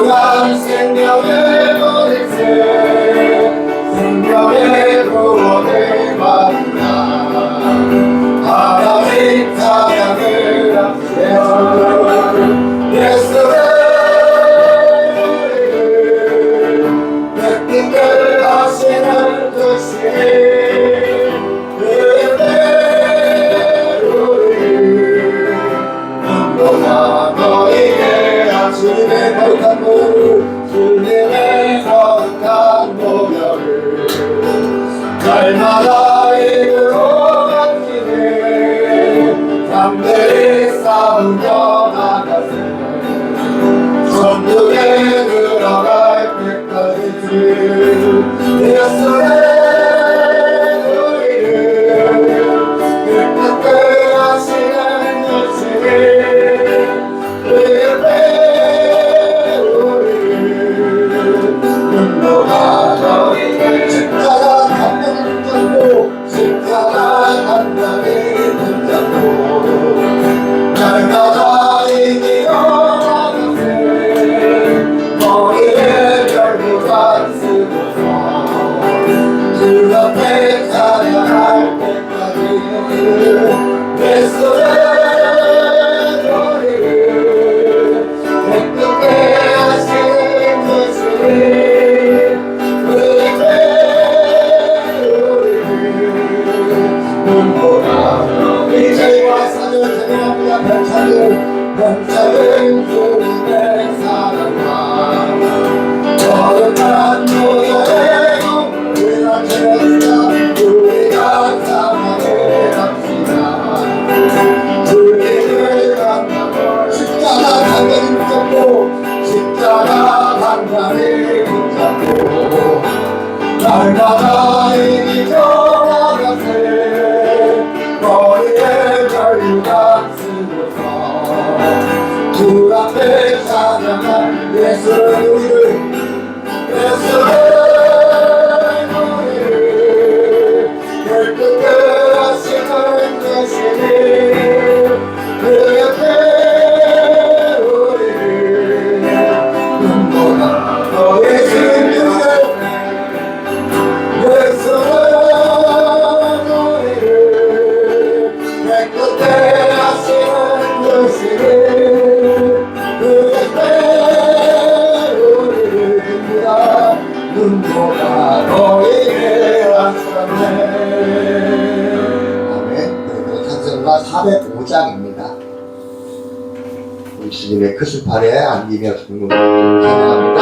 무한 생명의 머리새 생명의 구원을 받으라 하나님 찬양을 하세요 예수의 백빛을 하시는 주시니 주님의 거룩한 모를 주님의 거룩한 모멸을 날마다 이루어 가시네 담대히 싸우며 나가세 천국에 들어갈 때까지 예수의 병차는 주님의 사랑과 거룩한 모여의 우리가 죄다 우리가 사랑해 합시다 주님을 만나고 십자가 단단히 붙잡고 십자가 단단히 붙잡고 날마다 이기져 나가세 머리에 결류가 주 앞에 찬양한 예수의 우리를 예수의 우리를 결국에 하시는 대신에 그 옆에 우리를 눈보다 너의 진리를 예수의 우리를 깨끗해 하시는 대신에 눈보다 너에게 왔었네. 아멘. 그리고 찬송가 405장입니다. 우리 주님의 크술판에 안기며 주님을 찬양합니다.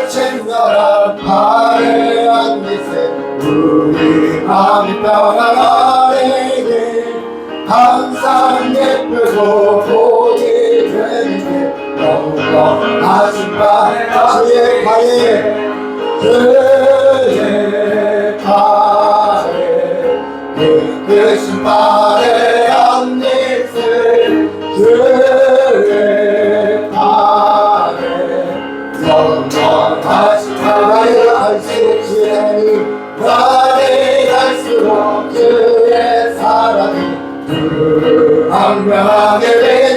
생명한 팔에 안기세 우리 마음이 평안하게 항상 예쁘고 복이 되는 영원하신 발에 주의 발에 주의 발에 그 발에 안기세 주의 발에 영원하신 발에 갈수록 주의 하나님 발에 갈수록 주의 사랑이 황명하게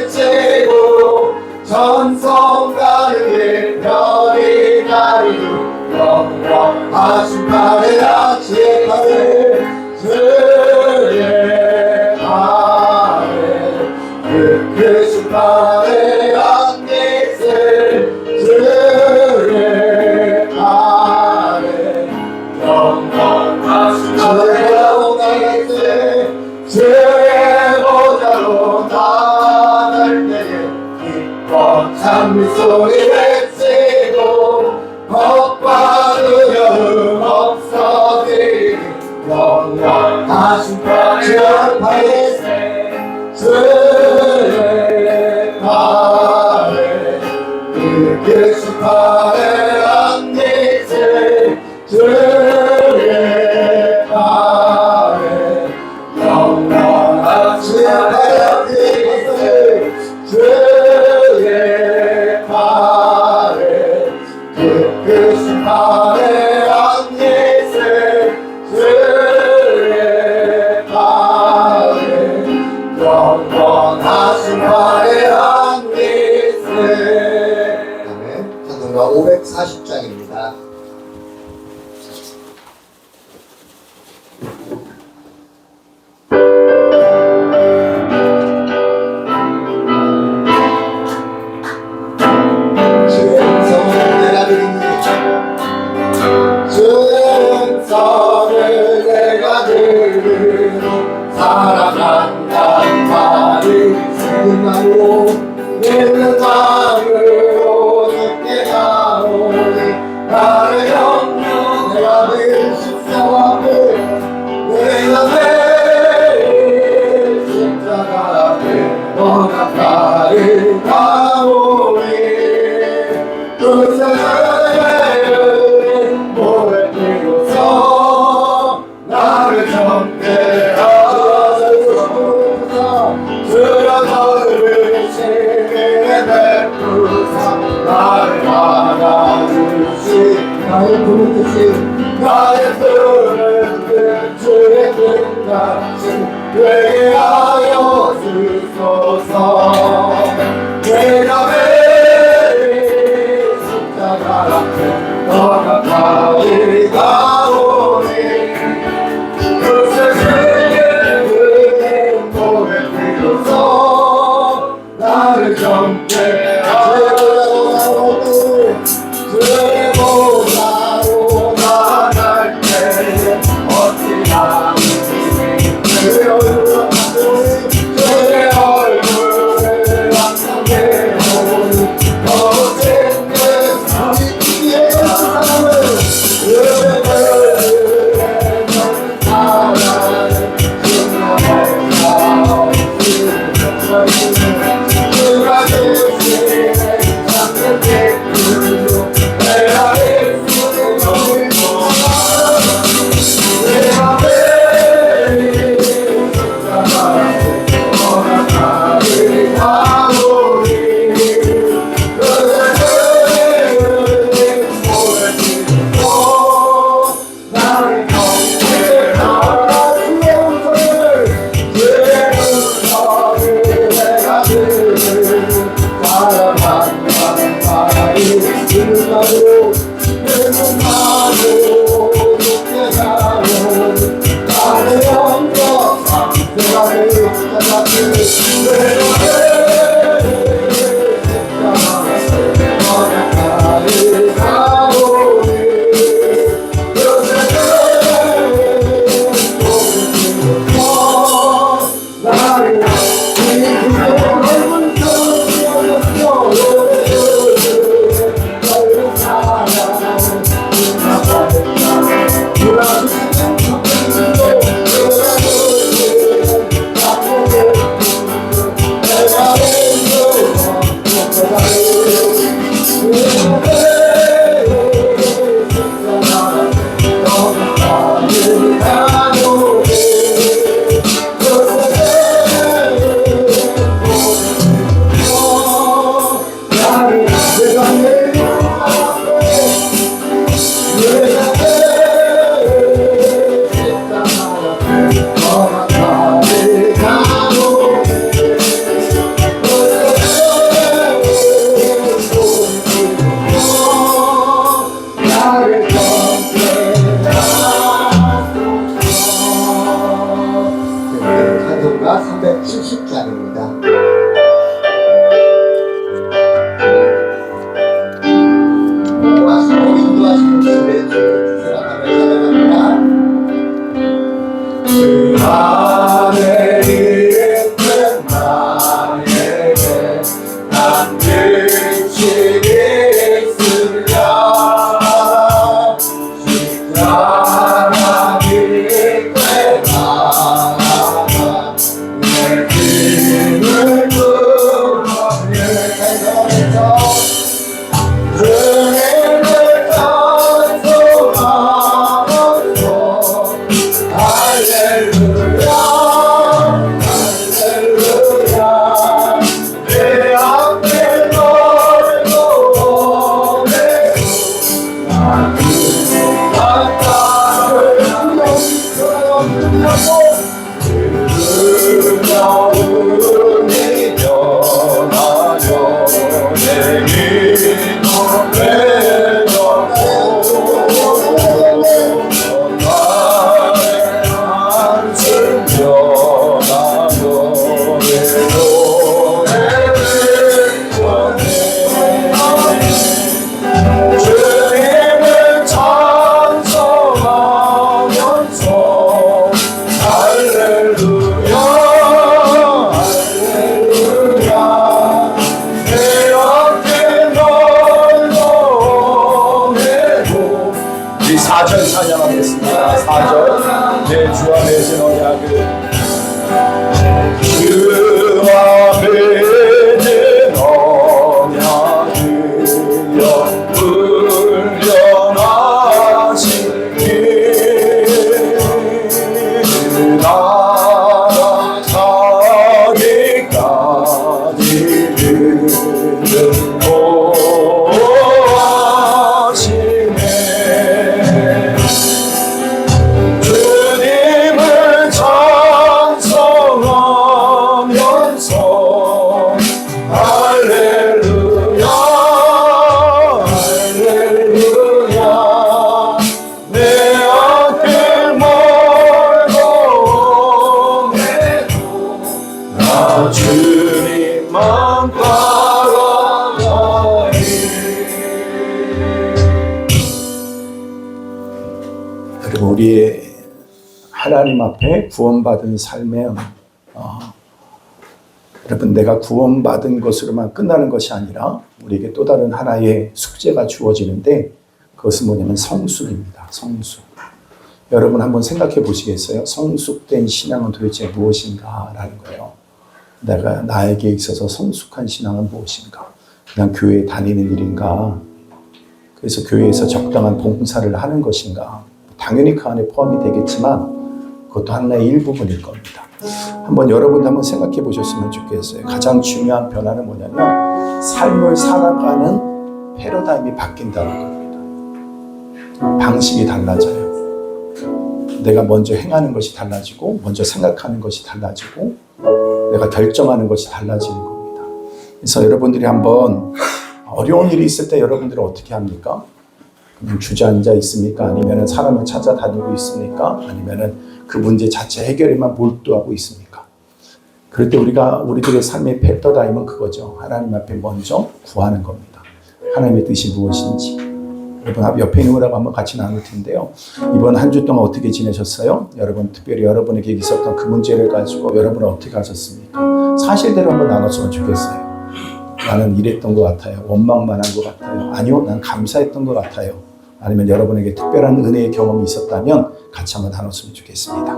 비치고 전성 가르게 별이 가리고 영원하신 발에 아치의 발에 주의 발에 그 크신 발에 안기세 주의 발에 영원하신 발에 안기세 주의 보좌로 나갈 때에 기뻐 찬미소리 외치고 겁과 두려움 없어지리 영원하신 주의 발에 주의 발에 그 크신 발에 안기세 주의 발에 영원한 주의 발에 안기세 주의 발에 그 크신 발에 안기세 주의 발에 사랑한다는 말이 생각나고 내는 마음으로 늦게 나오니 나를 영영 내가 늘 십자가에 내가 매일 십자가 앞에 너가 나를 가오니 그 세상에 모래 피고서 나를 정죄하소서 주여 너를 신의 베푸사 나를 받아주시 나의 부른 뜻이 나의 부른 뜻 주의 뜻같이 되게 하여 주소서 내가 매일 십자가 앞에 너가 가까이 가오니 그 세상에 모래 피로써 나를 정죄하소서 주의 보좌로 나갈 때에 어찌 하느니 주의 얼굴을 항상 배우니 거룩한 내 주의 사랑을 찬송가 370장입니다. 인도하시는 주의 우리 4절 찬양하겠습니다. 4절 내 주 안에 진 언약을 주 앞에 진 언약을 훈련하시길 나라 가기까지 보호하시네 주님을 찬송하면서 할렐루야 할렐루야 내 앞길 멀고 오매도 나 주님만 따라가리. 그리고 우리의 하나님 앞에 구원받은 삶에 여러분 내가 구원받은 것으로만 끝나는 것이 아니라 우리에게 또 다른 하나의 숙제가 주어지는데 그것은 뭐냐면 성숙입니다. 성숙. 여러분 한번 생각해 보시겠어요? 성숙된 신앙은 도대체 무엇인가 라는 거예요. 나에게 있어서 성숙한 신앙은 무엇인가? 그냥 교회에 다니는 일인가? 그래서 교회에서 적당한 봉사를 하는 것인가? 당연히 그 안에 포함이 되겠지만 그것도 하나의 일부분일 겁니다. 한번 여러분도 한번 생각해 보셨으면 좋겠어요. 가장 중요한 변화는 뭐냐면 삶을 살아가는 패러다임이 바뀐다는 겁니다. 방식이 달라져요. 내가 먼저 행하는 것이 달라지고 먼저 생각하는 것이 달라지고 내가 결정하는 것이 달라지는 겁니다. 그래서 여러분들이 한번 어려운 일이 있을 때 여러분들은 어떻게 합니까? 그냥 주저앉아 있습니까? 아니면 사람을 찾아다니고 있습니까? 아니면 그 문제 자체 해결에만 몰두하고 있습니까? 그럴 때 우리들의 삶의 패러다임은 그거죠. 하나님 앞에 먼저 구하는 겁니다. 하나님의 뜻이 무엇인지. 여러분 옆에 있는 거라고 한번 같이 나눌 텐데요. 이번 한 주 동안 어떻게 지내셨어요? 여러분 특별히 여러분에게 있었던 그 문제를 가지고 여러분은 어떻게 하셨습니까? 사실대로 한번 나눴으면 좋겠어요. 나는 이랬던 것 같아요. 원망만 한 것 같아요. 아니요, 난 감사했던 것 같아요. 아니면 여러분에게 특별한 은혜의 경험이 있었다면 같이 한번 나눴으면 좋겠습니다.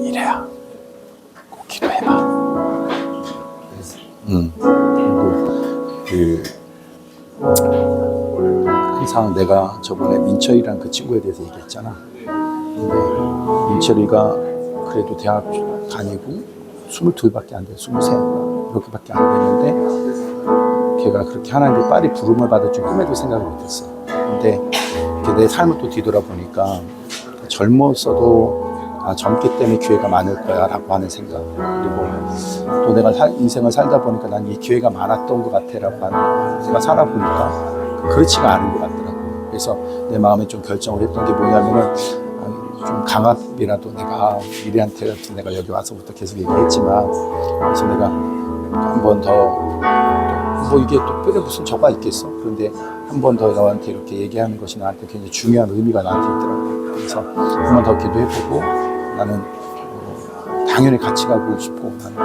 이래야 꼭 기도해봐. 그리고 항상 내가 저번에 민철이랑 그 친구에 대해서 얘기했잖아. 근데 민철이가 그래도 대학 다니고 22밖에 안 돼, 23 이렇게밖에 안 됐는데 걔가 그렇게 하나님의 빨리 부름을 받을 줄 꿈에도 생각을 못했어. 근데 내 삶을 또 뒤돌아보니까 젊었어도 젊기 때문에 기회가 많을 거야 라고 하는 생각, 그리고 또 내가 인생을 살다 보니까 난 이 기회가 많았던 것 같아 라고 하는, 제가 살아보니까 그렇지가 않은 것 같더라고요. 그래서 내 마음에 좀 결정을 했던 게 뭐냐면은 좀 강압이라도 내가 미래한테 내가 여기 와서부터 계속 얘기했지만, 그래서 내가 한 번 더 뭐 이게 또 뼈에 무슨 저가 있겠어. 그런데 한 번 더 너한테 이렇게 얘기하는 것이 나한테 굉장히 중요한 의미가 나한테 있더라고요. 그래서 한 번 더 기도해보고 나는 당연히 같이 가고 싶고, 나는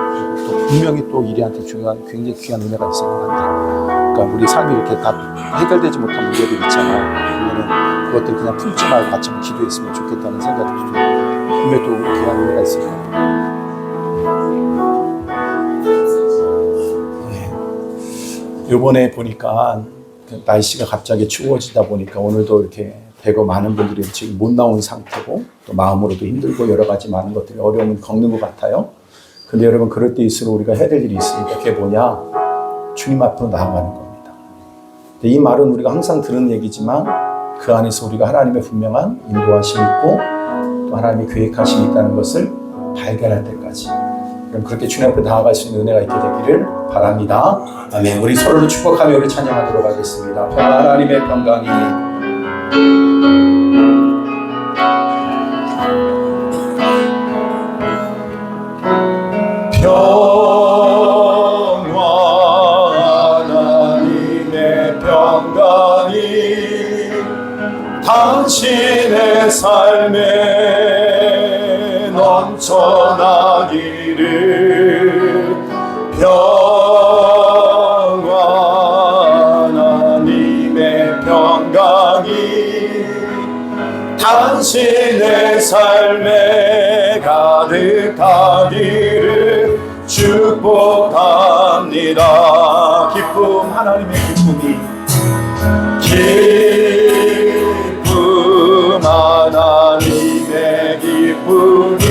또 분명히 또 이리한테 중요한 굉장히 귀한 은혜가 있을 것 같아요. 그러니까 우리 삶이 이렇게 다 해결되지 못한 문제들 있잖아. 그러면은 그것들 그냥 품지 말고 같이 한번 기도했으면 좋겠다는 생각이 들어요. 분명히 또 귀한 은혜가 있을 것 같아요. 요번에 보니까 날씨가 갑자기 추워지다 보니까 오늘도 이렇게 대거 많은 분들이 지금 못 나온 상태고, 또 마음으로도 힘들고 여러 가지 많은 것들이 어려움을 겪는 것 같아요. 근데 여러분, 그럴 때일수록 우리가 해야 될 일이 있으니까 그게 뭐냐? 주님 앞으로 나아가는 겁니다. 근데 이 말은 우리가 항상 들은 얘기지만 그 안에서 우리가 하나님의 분명한 인도하심이 있고 또 하나님의 계획하심이 있다는 것을 발견할 때까지, 그럼 그렇게 주님 앞에 나아갈 수 있는 은혜가 있게 되기를 바랍니다. 아멘. 우리 서로를 축복하며 우리 찬양하도록 하겠습니다. 하나님의 평강이 넘쳐나기를 평안 하나님의 평강이 당신의 삶에 가득하기를 축복합니다. 기쁨 하나님의 기쁨이 하나님의 기쁨이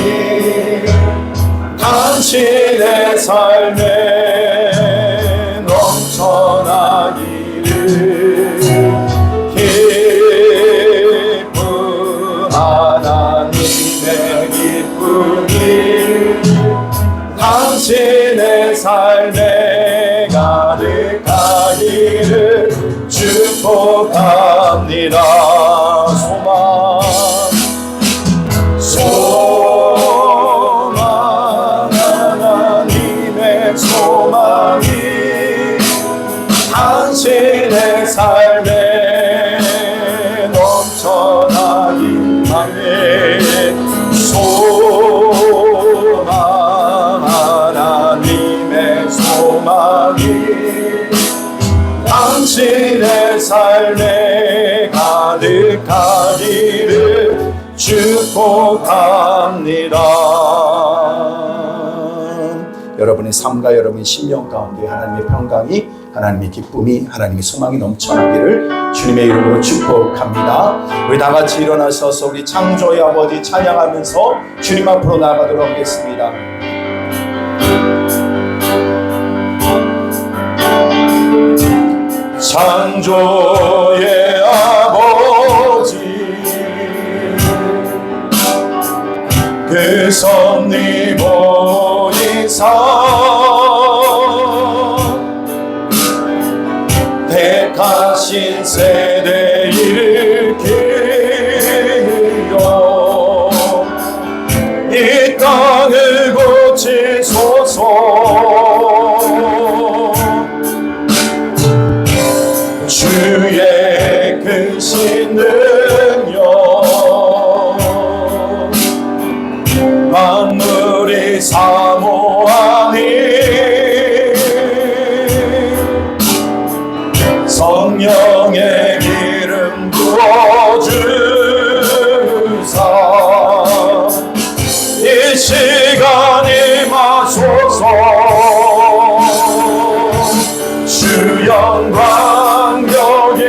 당신의 삶에 넘쳐나기를 기쁨 하나님의 기쁨이 당신의 삶에 가득하기를 축복합니다. 소망 하나님의 소망이 당신의 삶에 넘쳐나기 바래. 소망 하나님의 소망이 당신의 삶에 가득하기를 축복합니다. 여러분의 삶과 여러분의 심령 가운데 하나님의 평강이, 하나님의 기쁨이, 하나님의 소망이 넘쳐나기를 주님의 이름으로 축복합니다. 우리 다 같이 일어나셔서 우리 창조의 아버지 찬양하면서 주님 앞으로 나아가도록 하겠습니다. 창조의 아버지 그 섭리 보이사 택하신 세대 일으키려 이 땅을 고치소서. 주의 크신 능력 만물이 사모하니 성령의 기름 부어주사 이 시간 임하소서. 주 영광 여기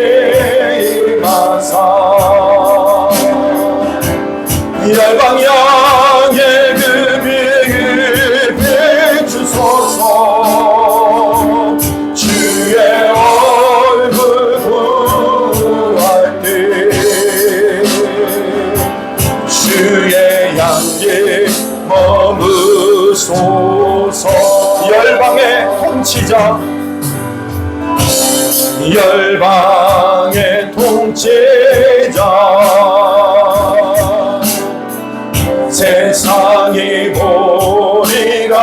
임하사 열방 양의 그 빛을 비추소서. 주의 얼굴 구할 때 주의 향기 머무소서. 열방의 통치자 열방의 통치자 세상이 보리라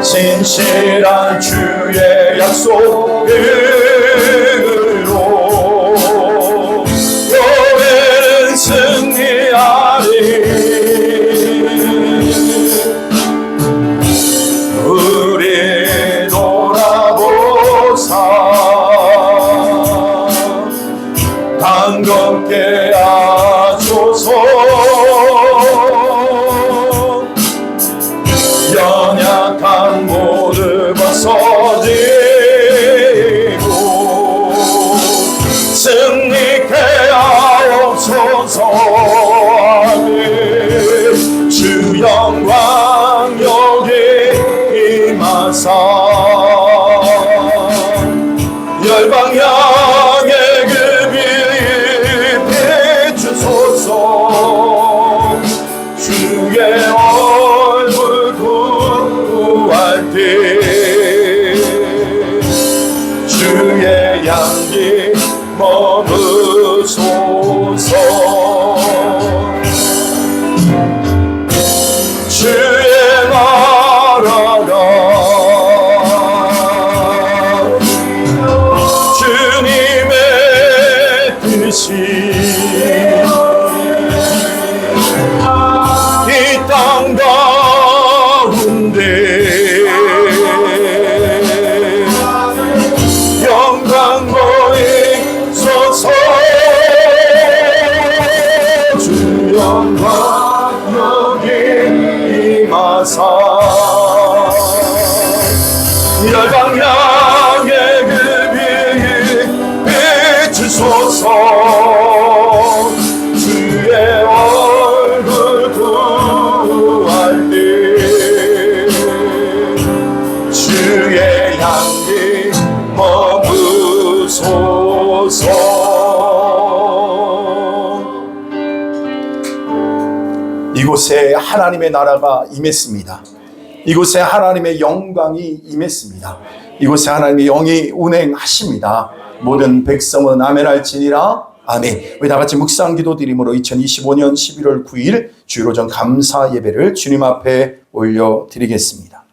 진실한 주의 약속으로 교회는 승리하리. 우리 돌아보사 강건케 하소서. 연약한 모두 벗어지고 승리케 하옵소서. 주 영광 여기 임하사 열방 양의 그 빛 비추소서. 이곳에 하나님의 나라가 임했습니다. 이곳에 하나님의 영광이 임했습니다. 이곳에 하나님의 영이 운행하십니다. 모든 백성은 아멘할지니라. 아멘. 우리 다 같이 묵상 기도 드림으로 2025년 11월 9일 주일오전 감사 예배를 주님 앞에 올려드리겠습니다.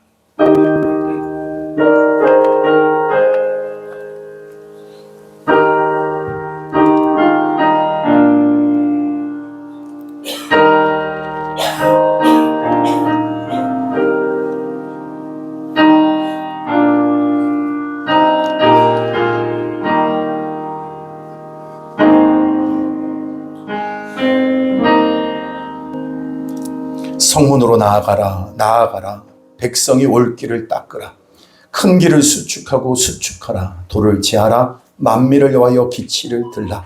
성문으로 나아가라, 나아가라. 백성이 올 길을 닦으라. 큰 길을 수축하고 수축하라. 돌을 제하라. 만민을 여호와여 기치를 들라.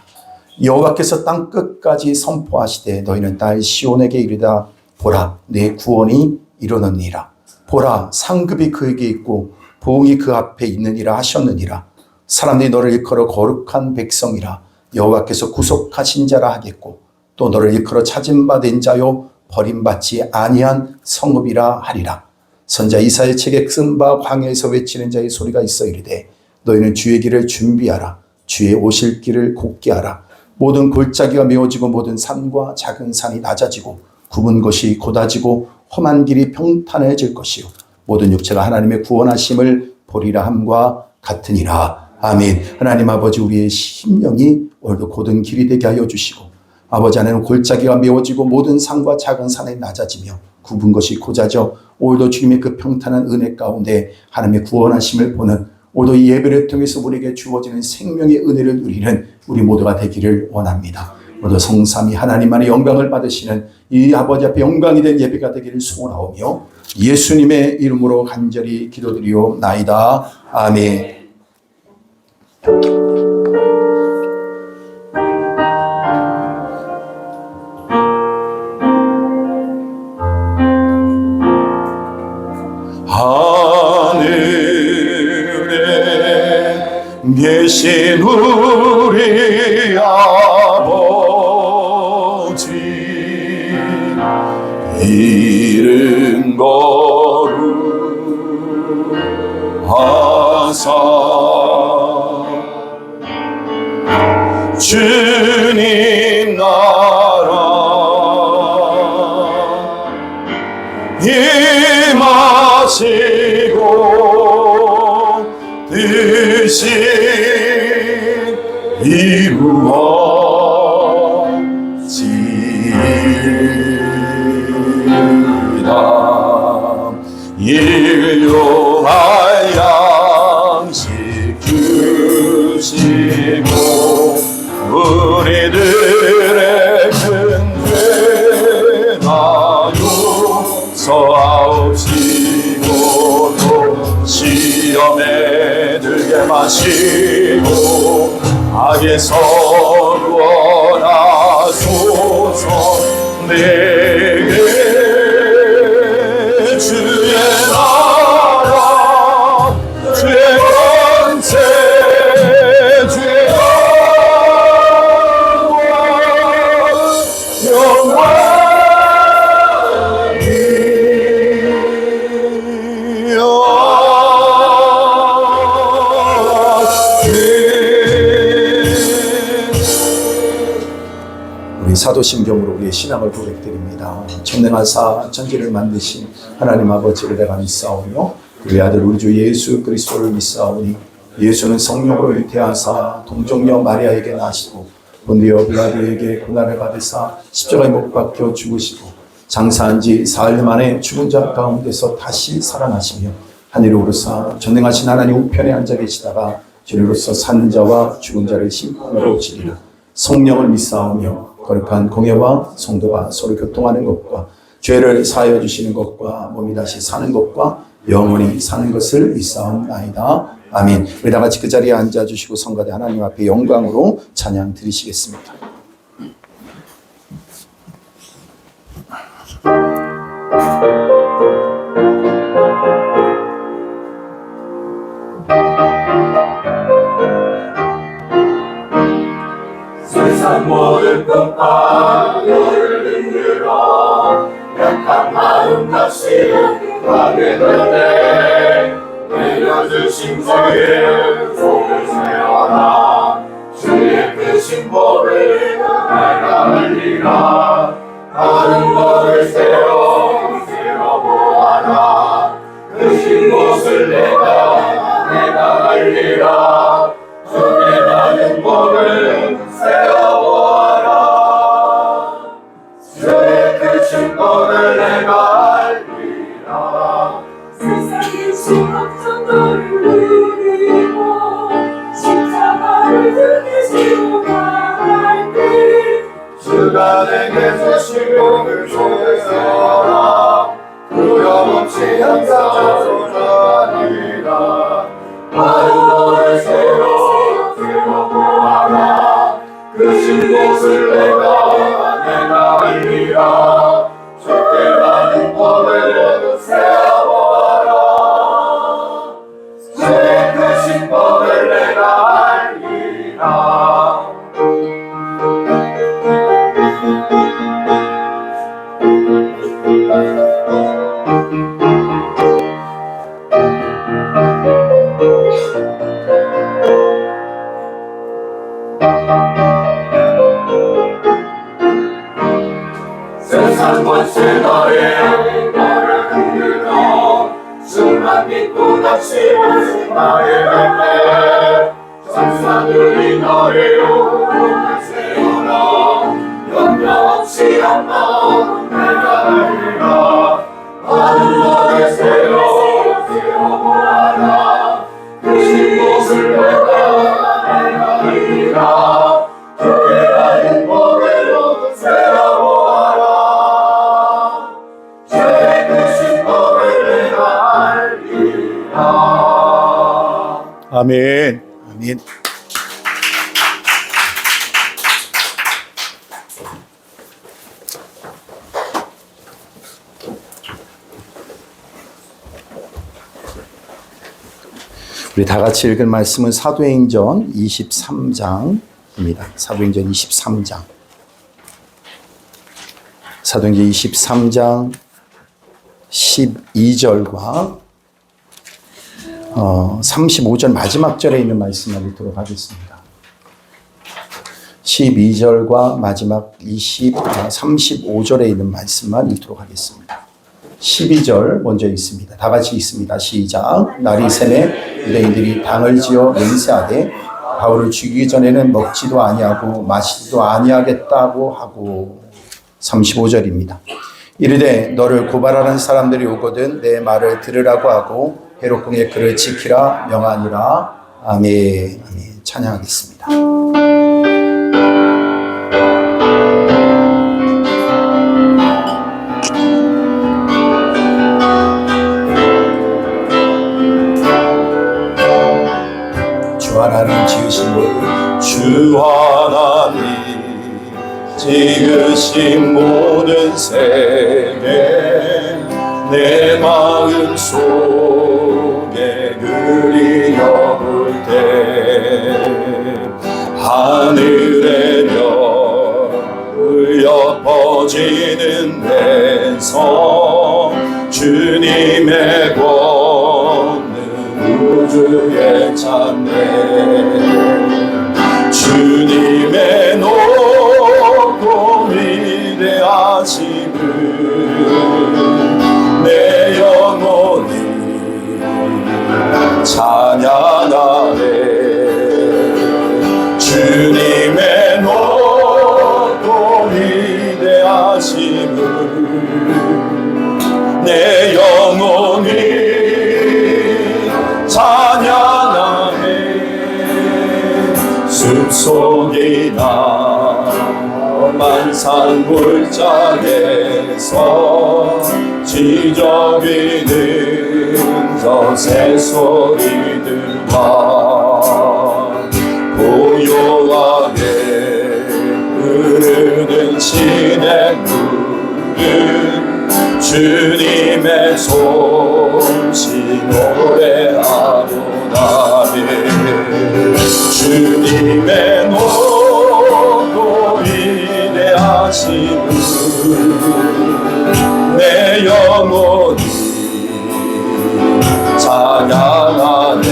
여호와께서 땅 끝까지 선포하시되 너희는 딸 시온에게 이르다. 보라, 내 구원이 이르느니라. 보라, 상급이 그에게 있고 보응이 그 앞에 있느니라 하셨느니라. 사람들이 너를 일컬어 거룩한 백성이라 여호와께서 구속하신 자라 하겠고 또 너를 일컬어 찾은 바 된 자요 버림받지 아니한 성읍이라 하리라. 선자 이사야 책에 쓴 바 광야에서 외치는 자의 소리가 있어 이르되 너희는 주의 길을 준비하라. 주의 오실 길을 곧게 하라. 모든 골짜기가 메워지고 모든 산과 작은 산이 낮아지고 굽은 것이 곧아지고 험한 길이 평탄해질 것이요 모든 육체가 하나님의 구원하심을 보리라 함과 같으니라. 아멘. 하나님 아버지, 우리의 심령이 오늘도 곧은 길이 되게 하여 주시고 아버지 안에는 골짜기가 메워지고 모든 산과 작은 산이 낮아지며 굽은 것이 곧아져 오늘도 주님의 그 평탄한 은혜 가운데 하나님의 구원하심을 보는 오늘도 이 예배를 통해서 우리에게 주어지는 생명의 은혜를 누리는 우리 모두가 되기를 원합니다. 오늘도 성삼위 하나님만의 영광을 받으시는 이 아버지 앞에 영광이 된 예배가 되기를 소원하오며 예수님의 이름으로 간절히 기도드리옵나이다. 아멘. 계신 우리 아버지 이름 거룩하사 주님 나라 임하시고 뜻이 이루어지이다. 일용할 양식 주시고 우리들의 큰 죄나요 서하옵시고 또 시험에 들게 마시고 악에서 구원하소서. 내게 주의 나라 주의 권세 주의 사도신경으로 우리의 신앙을 고백드립니다. 전능하사 천지를 만드신 하나님 아버지를 내가 믿사오며 그의 아들 우리 주 예수 그리스도를 믿사오니 예수는 성령으로 잉태하사 동정녀 마리아에게 나시고 본디오 빌라도에게 고난을 받으사 십자가에 못 박혀 죽으시고 장사한 지 사흘 만에 죽은 자 가운데서 다시 살아나시며 하늘에 오르사 전능하신 하나님 우편에 앉아 계시다가 주로서 사는 자와 죽은 자를 심판하러 오시리라. 성령을 믿사오며 거룩한 공예와 성도가 서로 교통하는 것과 죄를 사하여 주시는 것과 몸이 다시 사는 것과 영원히 사는 것을 믿사옵나이다. 아멘. 우리 다 같이 그 자리에 앉아주시고 성가대 하나님 앞에 영광으로 찬양 드리시겠습니다. 세상 모든 꿈과 너를 흔들어 약한 마음 다시 하게 될때 내려주신 주의 속을 세워라 주의 크신 법을 내가 알리라 다른 법을 세워보아라 크신 것을 내가 알리라 주의 많은 법을 세워보아라 주의 크신 법을 내가 알리라 세상의 심각한 너를 누리고 십자가를 등에 지고 나갈 때 주가 내게 주신 복을 속에 세워라 두려움없이 항상 전하리라 많은 너를 세워보아라 크신 곳을 내가 알리라 주께 많은 법을 세워보아라 주의 크신 법을 내가 알리라 세상 권세 너의 너를 흔들어 수만 믿고 다시 나의 때 천사들이 너의 오름을 세우라 염려 없이 한 마음 내가 알리라 많은 너를 세워보아라 크신 곳을 내가 알리라 주의 많은 법을 세워보아라 주의 크신 법을 내가 알리라 아멘. 아멘. 우리 다 같이 읽을 말씀은 사도행전 23장입니다. 사도행전 23장. 사도행전 23장 12절과 35절 마지막 절에 있는 말씀을 읽도록 하겠습니다. 12절과 마지막 35절에 있는 말씀만 읽도록 하겠습니다. 12절 먼저 읽습니다. 다 같이 읽습니다. 시작. 날이 새매 유대인들이 당을 지어 맹세하되 바울을 죽이기 전에는 먹지도 아니하고 마시지도 아니하겠다고 하고 35절입니다. 이르되 너를 고발하는 사람들이 오거든 내 말을 들으라고 하고 헤롯궁의 그를 지키라 명하니라. 아멘. 아멘. 찬양하겠습니다. 주 하나님 지으신 모든 주 하나님 지으신 모든 세계 내 마음 속에 그리워볼 때 하늘의 별 울려 퍼지는 데서 주님의 권능 우주에 찬네 주님의 높고 위대하심을 내 영혼이 찬양하네 주님의 높고 위대하심을 내 영혼이 찬양하네 숲속이나 만산 골짜기에서 지저귀는 저 새소리들과 고요하게 흐르는 시냇물은 주님의 솜씨 노래하도다니 주님의 높고 위대하심을 내 영혼이 찬양하네.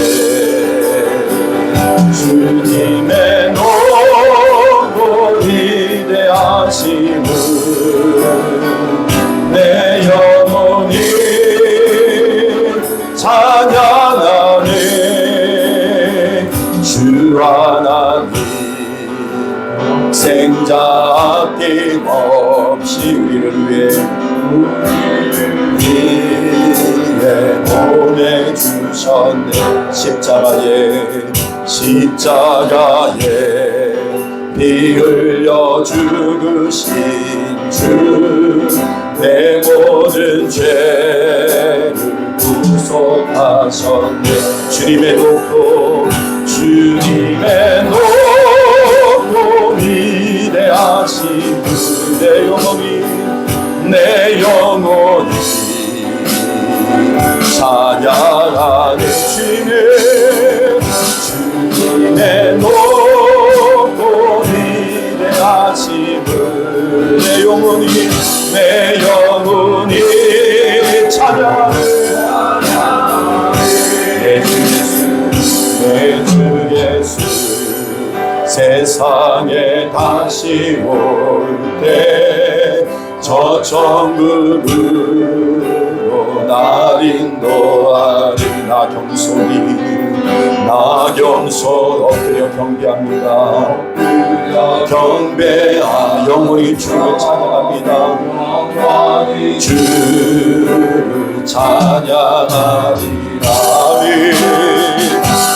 주님의 높고 위대하심을 내 영혼이 찬양하네. 주 하나님 생자 아낌없이 우리를 위해 보내주셨네. 십자가에 피 흘려 죽으신 주 내 모든 죄를 구속하셨네. 주님의 높고 위대하신 내 영혼이 찬양하네. 주님의 높고 위대하심을 내 영혼이 찬양하네. 내 주 예수 세상에 다시 올 때 저 천국으로 날 인도하리. 나 겸손 엎드려 경배합니다. 영원히 주를 찬양합니다. 주를 찬양하리라.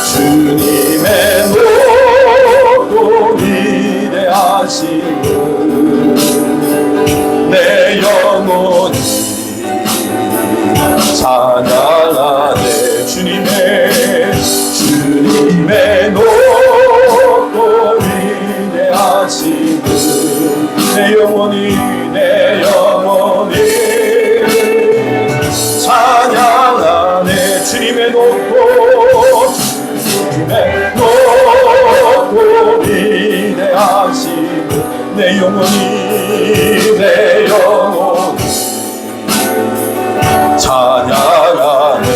주님의 높고 위대하심을 내 영혼이 찬양하네. 주님의 높고 위대하심을 내 영혼이 찬양하네. 주님의 높고 위대하심을 내 영혼이 찬양하네.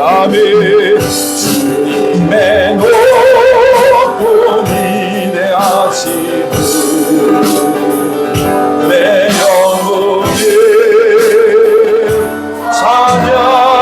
아멘. 주님의 높고 위대하심을 내 영혼이 찬양하네.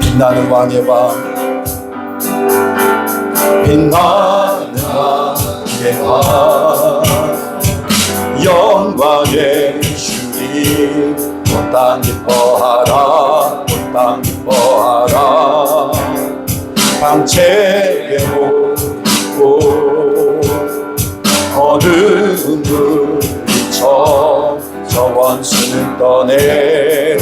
빛나는 왕의 왕, 빛나는 왕의 왕, 영광의 주님, 온 땅 기뻐하라, 온 땅 기뻐하라. 방책에 오고 어두운 물리쳐 저 원수는 떠내.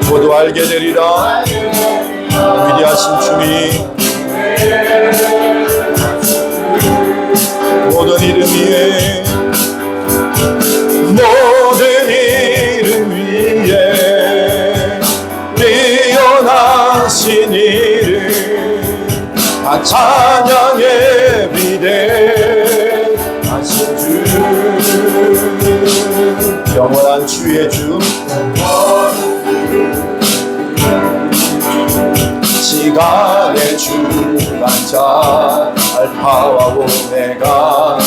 모두 알게 되리라. 위대하신 주님 모든 이름 위에 뛰어나신 이름 찬양의 위대하신 주 영원한 주의 주 시간의 주관자 알파와 오메가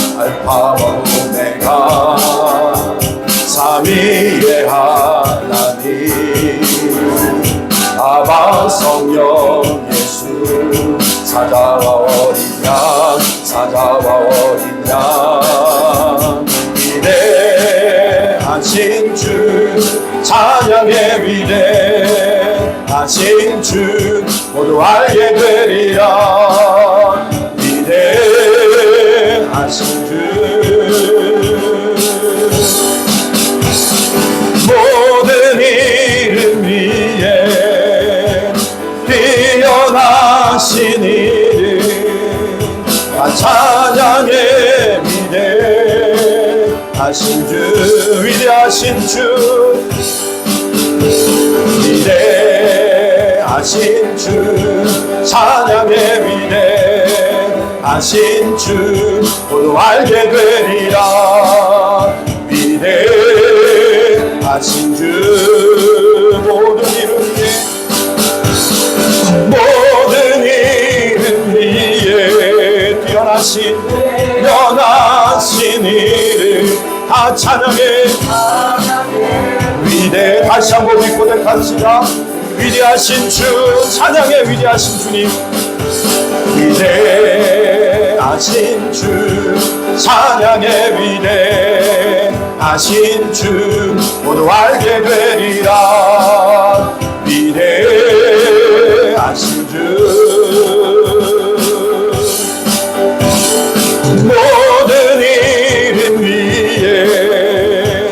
삼위의 하나님 아바 성령 예수 사자와 어린 양 위대하신 주 찬양의 위대하신 주 모두 알게 되리라. 위대하신 주 위대하신 주 위대하신 주 위대하신 주 찬양의 위대하신 주 모두 알게 되리라 위대하신 주 모든 이름 위에 뛰어나신 이름 다 찬양해 위대 다시 한번 우리 고백합시다 위대하신 주 찬양해 위대하신 주님 위대하신 주 찬양해 위대하신 주 모두 알게 되리라 위대하신 주 모든 이름 위에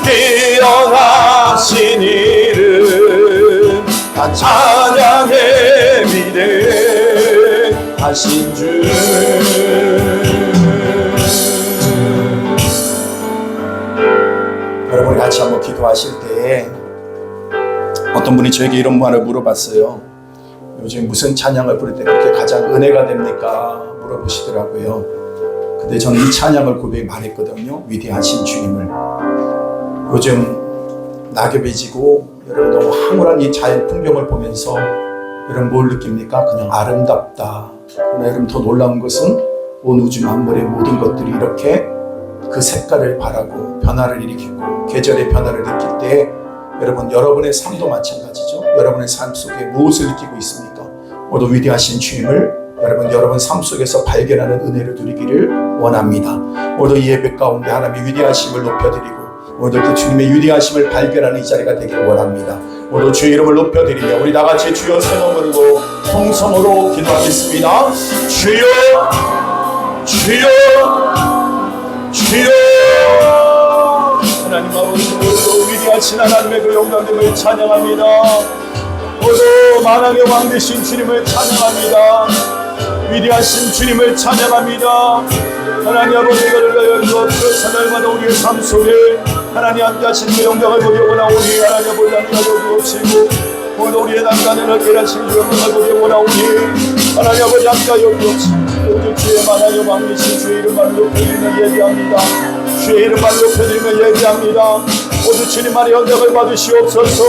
뛰어나신 이름 다 찬양해 위대하신 주 여러분 같이 한번 기도하실 때 어떤 분이 저에게 이런 말을 물어봤어요. 요즘 무슨 찬양을 부를 때 그렇게 가장 은혜가 됩니까? 물어보시더라고요. 근데 저는 이 찬양을 고백에 말했거든요. 위대하신 주님을. 요즘 낙엽이 지고 여러분 너무 황홀한 이 자연 풍경을 보면서 여러분 뭘 느낍니까? 그냥 아름답다. 그러나 여러분 더 놀라운 것은 온 우주 만물의 모든 것들이 이렇게 그 색깔을 바라고 변화를 일으키고 계절의 변화를 느낄 때 여러분 여러분의 삶도 마찬가지죠. 여러분의 삶 속에 무엇을 느끼고 있습니까? 모두 위대하신 주님을 여러분 삶 속에서 발견하는 은혜를 누리기를 원합니다. 모두 이 예배 가운데 하나님의 위대하심을 높여드리고 모두 그 주님의 위대하심을 발견하는 이 자리가 되기를 원합니다. 모두 주의 이름을 높여드리며 우리 다같이 주여 세 번 부르고 통성으로 기도하겠습니다. 주여 주여 주여 하나님 아버지 모두 위대하신 하나님의 그 영광됨을 찬양합니다. 모두 만왕의 왕 되신 주님을 찬양합니다. 위대하신 주님을 찬양합니다. 하나님 아버지 이거를 위하여 주옵소서. 날마다 우리의 삶 속에 하나님 함께 하신 그 영광을 보게 원하오니 하나님 아버지 함께 하여 주옵시고 모두 우리의 난간을 깨닫신 주 영광을 보게 원하오니 하나님 아버지 함께 하여 주옵시고 모두 주의 만왕의 왕 되신 주의 이름만 높여드리며 예배합니다. 주의 이름만 높여드리며 예배합니다. 모두 주님만의 영광을 받으시옵소서.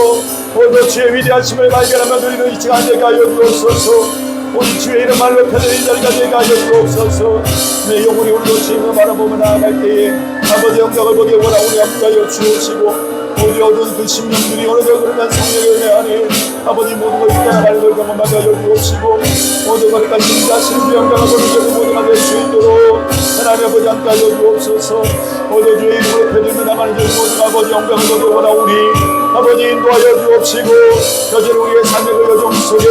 모두 주의 위대하심을 발견하며 누리는 이 시간 되게 하여 주옵소서. 오직 주의 이름만 높여드리는 자리가 되게 하여 주옵소서. 내 영혼이 우리로 주님을 바라보며 나아갈 때에 아버지 영광을 보게 원하오니 함께 하여 주옵시고 모두 얻은 그 심령들이 어느새 그러면 성령의 은혜 안에 아버지 모든 것을 떠나가는 걸 경험하게 하여 주옵시고 모든 것까지 자신의 영광을 보는 것을 모두가 될 수 있도록 하나님 아버지 함께 하여 주옵소서. 모두 주의 이름으로 펴들며 나가는 자 모든 아버지 영광을 보게 원하오니 아버지 인도하여 주옵시고 여전히 우리의 삶의 그 여정 속에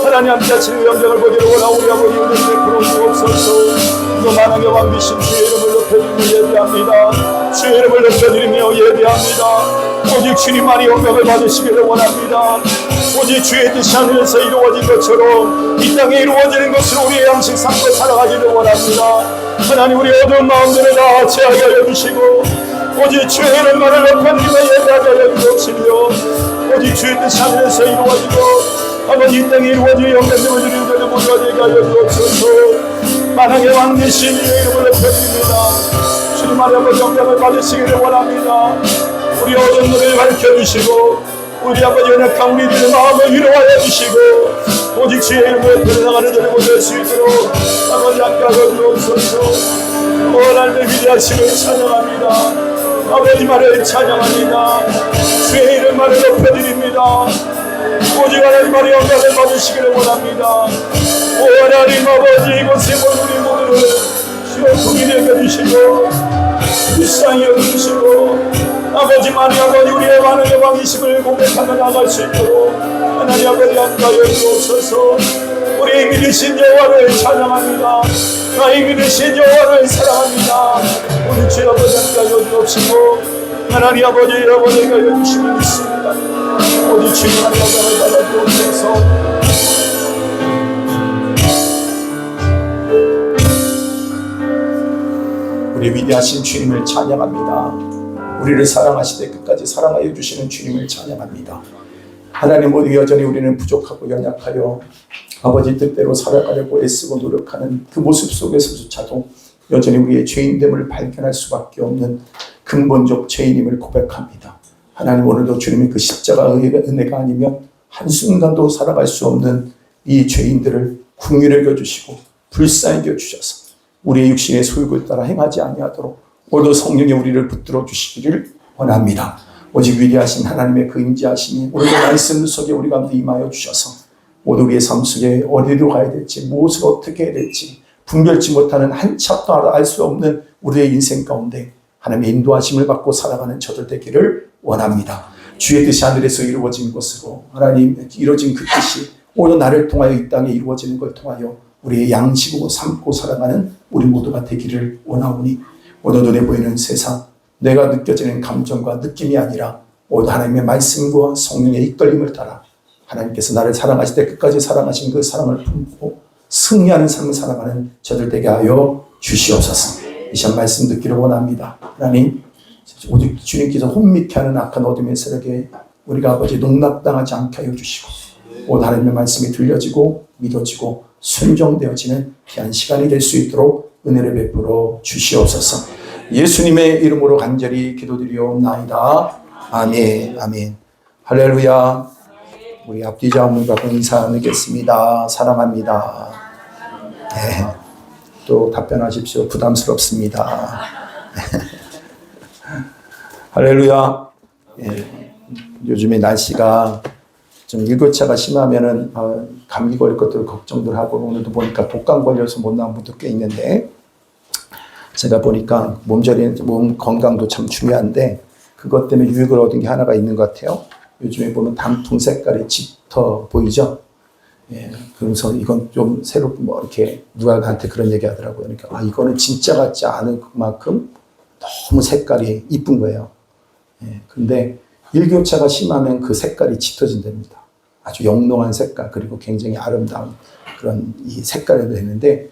하나님 함께 하시는 영광을 보기를 원하오니 아버지 은혜를 베풀어 주옵소서. 그 만왕의 왕 되신 주의 이름을 높여드리며 예배합니다. 주의 이름을 높여드리며 예배합니다. 오직 주님만이 영광을 받으시기를 원합니다. 오직 주의 뜻이 하늘에서 이루어진 것처럼 이 땅에 이루어지는 것으로 우리의 양식 삶을 살아가기를 원합니다. 하나님 우리 어두운 마음들을 다 제하게 하여 주시고 오직 주의 이름만을 높여드리며 예배하게 하여 주옵시며 오직 주의 뜻이 하늘에서 이루어지고 아버지 이 땅에 이루어진 영광됨을 누리는 자들 모두가 되게 하여 주옵소서. 만왕의 왕 되신 주의 이름을 높여드립니다. 주님 안에 아버지 영광을 받으시기를 원합니다. 우리 어두운 눈을 밝혀주시고 우리 아버지 연약한 우리들의 마음을 위로하여 주시고 오직 주의 이름을 변해나가는 자를 될 수 있도록 아버지 함께 하여 주옵소서. 하나님의 위대하심을 찬양합니다. 아버지만을 찬양합니다. 주의 이름만을 높여드립니다. 오직 하나님만의 영광을 받으시기를 원합니다. 오 하나님 아버지 이곳에 본 우리 모두를 주여 통일히 여겨주시고 불쌍히 여겨주시고 아버지만이 아버지 우리의 만왕의 왕이심을 고백하며 나갈 수 있도록 하나님 아버지 함께 하여 주옵소서. 우리 힘이 되신 여호와를 찬양합니다. 나의 힘이 되신 여호와를 사랑합니다. 우리 주 아버지 함께 하여 주옵시고 하나님 아버지 아버지가 여주심을 믿습니다. 우리 주님 하나님 영광을 받아 주옵소서. 우리 위대하신 주님을 찬양합니다. 우리를 사랑하시되 끝까지 사랑하여 주시는 주님을 찬양합니다. 하나님, 모두 여전히 우리는 부족하고 연약하여 아버지 뜻대로 살아가려고 애쓰고 노력하는 그 모습 속에서조차도 여전히 우리의 죄인됨을 발견할 수밖에 없는 근본적 죄인임을 고백합니다. 하나님, 오늘도 주님의 그 십자가의 은혜가 아니면 한순간도 살아갈 수 없는 이 죄인들을 긍휼히 여겨주시고 불쌍히 여겨주셔서 우리의 육신의 소욕을 따라 행하지 아니하도록 오늘도 성령의 우리를 붙들어 주시기를 원합니다. 오직 위대하신 하나님의 그 임재하심이 오늘도 말씀 속에 우리 가운데 임하여 주셔서 모두 우리의 삶 속에 어디로 가야 될지, 무엇을 어떻게 해야 될지 분별치 못하는 한 치 앞도 알 수 없는 우리의 인생 가운데 하나님의 인도하심을 받고 살아가는 저들 되기를 원합니다. 주의 뜻이 하늘에서 이루어진 것으로 하나님 이루어진 그 뜻이 오늘 나를 통하여 이 땅에 이루어지는 걸 통하여 우리의 양식으로 삼고 살아가는 우리 모두가 되기를 원하오니 오늘 눈에 보이는 세상, 내가 느껴지는 감정과 느낌이 아니라 오늘 하나님의 말씀과 성령의 이끌림을 따라 하나님께서 나를 사랑하실 때 끝까지 사랑하신 그 사랑을 품고 승리하는 삶을 살아가는 저들 되게 하여 주시옵소서. 이 시간 말씀 듣기를 원합니다. 하나님, 오직 주님께서 혼미케 하는 악한 어둠의 세력에 우리가 아버지 농락당하지 않게 하여 주시고 오늘 하나님의 말씀이 들려지고 믿어지고 순종되어지는 귀한 시간이 될 수 있도록 은혜를 베풀어 주시옵소서. 예수님의 이름으로 간절히 기도드리옵나이다. 아멘. 아멘. 할렐루야. 우리 앞뒤 자문과 인사 나누겠습니다. 사랑합니다. 네. 또 답변하십시오. 부담스럽습니다. 할렐루야. 네. 요즘에 날씨가 좀 일교차가 심하면은 감기 걸릴 것들 걱정들 하고 오늘도 보니까 독감 걸려서 못 나온 분도 꽤 있는데 제가 보니까 몸 건강도 참 중요한데 그것 때문에 유익을 얻은 게 하나가 있는 것 같아요. 요즘에 보면 단풍 색깔이 짙어 보이죠? 예, 그래서 이건 좀 새롭고 뭐 이렇게 누가 나한테 그런 얘기 하더라고요. 그러니까 이거는 진짜 같지 않은 만큼 너무 색깔이 이쁜 거예요. 예, 근데 일교차가 심하면 그 색깔이 짙어진답니다. 아주 영롱한 색깔 그리고 굉장히 아름다운 그런 이 색깔이 되는데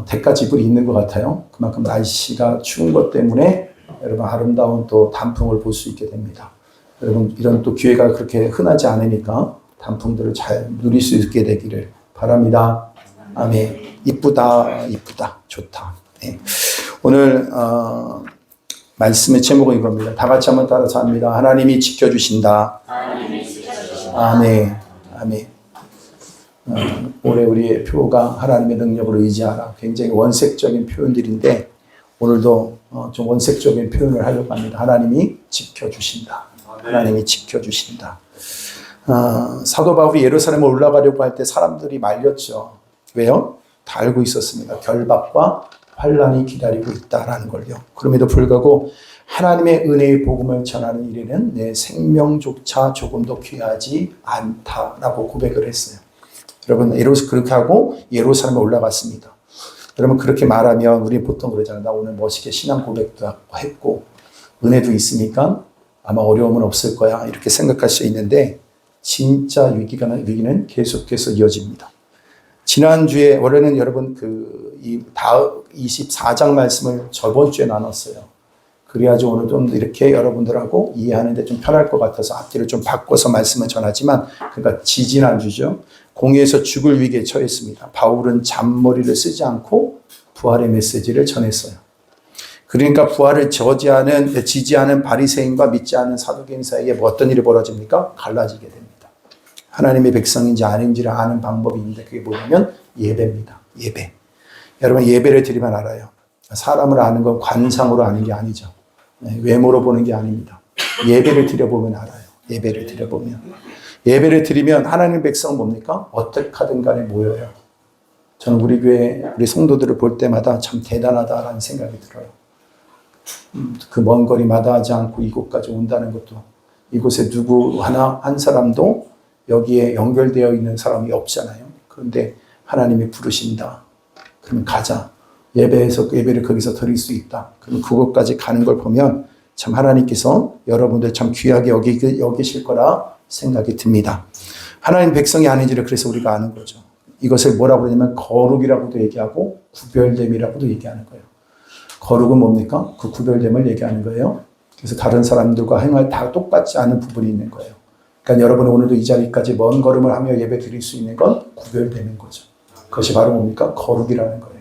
대가지불이 있는 것 같아요. 그만큼 날씨가 추운 것 때문에 여러분 아름다운 또 단풍을 볼 수 있게 됩니다. 여러분 이런 또 기회가 그렇게 흔하지 않으니까 단풍들을 잘 누릴 수 있게 되기를 바랍니다. 아멘. 이쁘다, 이쁘다, 좋다. 네. 오늘 말씀의 제목은 이겁니다. 다 같이 한번 따라서 합니다. 하나님이 지켜주신다. 아멘. 아멘. 올해 우리의 표가 하나님의 능력으로 의지하라. 굉장히 원색적인 표현들인데 오늘도 좀 원색적인 표현을 하려고 합니다. 하나님이 지켜주신다. 하나님이 지켜주신다. 사도 바울이 예루살렘에 올라가려고 할 때 사람들이 말렸죠. 왜요? 다 알고 있었습니다. 결박과 환란이 기다리고 있다라는 걸요. 그럼에도 불구하고 하나님의 은혜의 복음을 전하는 일에는 내 생명조차 조금도 귀하지 않다라고 고백을 했어요. 여러분 그렇게 하고 예루살렘에 올라갔습니다. 여러분 그렇게 말하면 우리 보통 그러잖아요. 나 오늘 멋있게 신앙 고백도 했고 은혜도 있으니까 아마 어려움은 없을 거야 이렇게 생각할 수 있는데 진짜 위기는 계속해서 이어집니다. 지난주에 원래는 여러분 이 24장 말씀을 저번 주에 나눴어요. 그래야지 오늘 좀 이렇게 여러분들하고 이해하는데 좀 편할 것 같아서 앞뒤를 좀 바꿔서 말씀을 전하지만 그러니까 지지난주죠. 공의에서 죽을 위기에 처했습니다. 바울은 잔머리를 쓰지 않고 부활의 메시지를 전했어요. 그러니까 부활을 지지하는 바리새인과 믿지 않는 사두개인 사이에 어떤 일이 벌어집니까? 갈라지게 됩니다. 하나님의 백성인지 아닌지를 아는 방법이 있는데 그게 뭐냐면 예배입니다. 예배. 여러분 예배를 드리면 알아요. 사람을 아는 건 관상으로 아는 게 아니죠. 외모로 보는 게 아닙니다. 예배를 드려보면 알아요. 예배를 드려보면. 예배를 드리면 하나님 백성은 뭡니까? 어떻게 하든 간에 모여요. 저는 우리 교회 우리 성도들을 볼 때마다 참 대단하다라는 생각이 들어요. 그 먼 거리 마다하지 않고 이곳까지 온다는 것도 이곳에 누구 한 사람도 여기에 연결되어 있는 사람이 없잖아요. 그런데 하나님이 부르신다. 그러면 가자. 예배를 거기서 드릴 수 있다. 그럼 그것까지 가는 걸 보면 참 하나님께서 여러분들 참 귀하게 여기실 거라 생각이 듭니다. 하나님 백성이 아닌지를 그래서 우리가 아는 거죠. 이것을 뭐라고 그러냐면 거룩이라고도 얘기하고 구별됨이라고도 얘기하는 거예요. 거룩은 뭡니까? 그 구별됨을 얘기하는 거예요. 그래서 다른 사람들과 행할 다 똑같지 않은 부분이 있는 거예요. 그러니까 여러분은 오늘도 이 자리까지 먼 걸음을 하며 예배 드릴 수 있는 건 구별되는 거죠. 그것이 바로 뭡니까? 거룩이라는 거예요.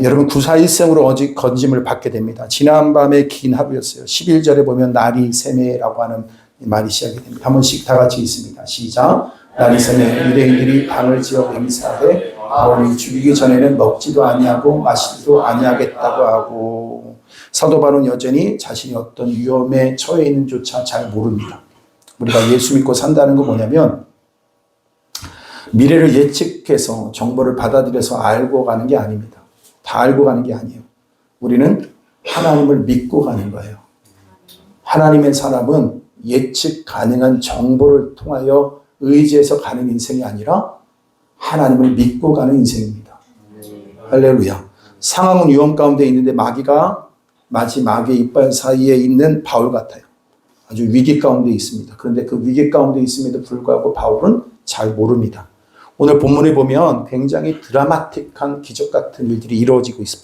여러분 구사일생으로 건짐을 받게 됩니다. 지난밤에 긴 하루였어요. 11절에 보면 날이 새매라고 하는 말이 시작이 됩니다. 한 번씩 다 같이 있습니다. 시작. 날이 새매 유대인들이 방을 지어 맹세하되 바울이 죽이기 전에는 먹지도 아니하고 마시지도 아니하겠다고 하고, 사도 바울은 여전히 자신이 어떤 위험에 처해 있는조차 잘 모릅니다. 우리가 예수 믿고 산다는 건 뭐냐면 미래를 예측해서 정보를 받아들여서 알고 가는 게 아닙니다. 다 알고 가는 게 아니에요. 우리는 하나님을 믿고 가는 거예요. 하나님의 사람은 예측 가능한 정보를 통하여 의지해서 가는 인생이 아니라 하나님을 믿고 가는 인생입니다. 할렐루야. 상황은 위험 가운데 있는데 마치 마귀의 이빨 사이에 있는 바울 같아요. 아주 위기 가운데 있습니다. 그런데 그 위기 가운데 있음에도 불구하고 바울은 잘 모릅니다. 오늘 본문에 보면 굉장히 드라마틱한 기적 같은 일들이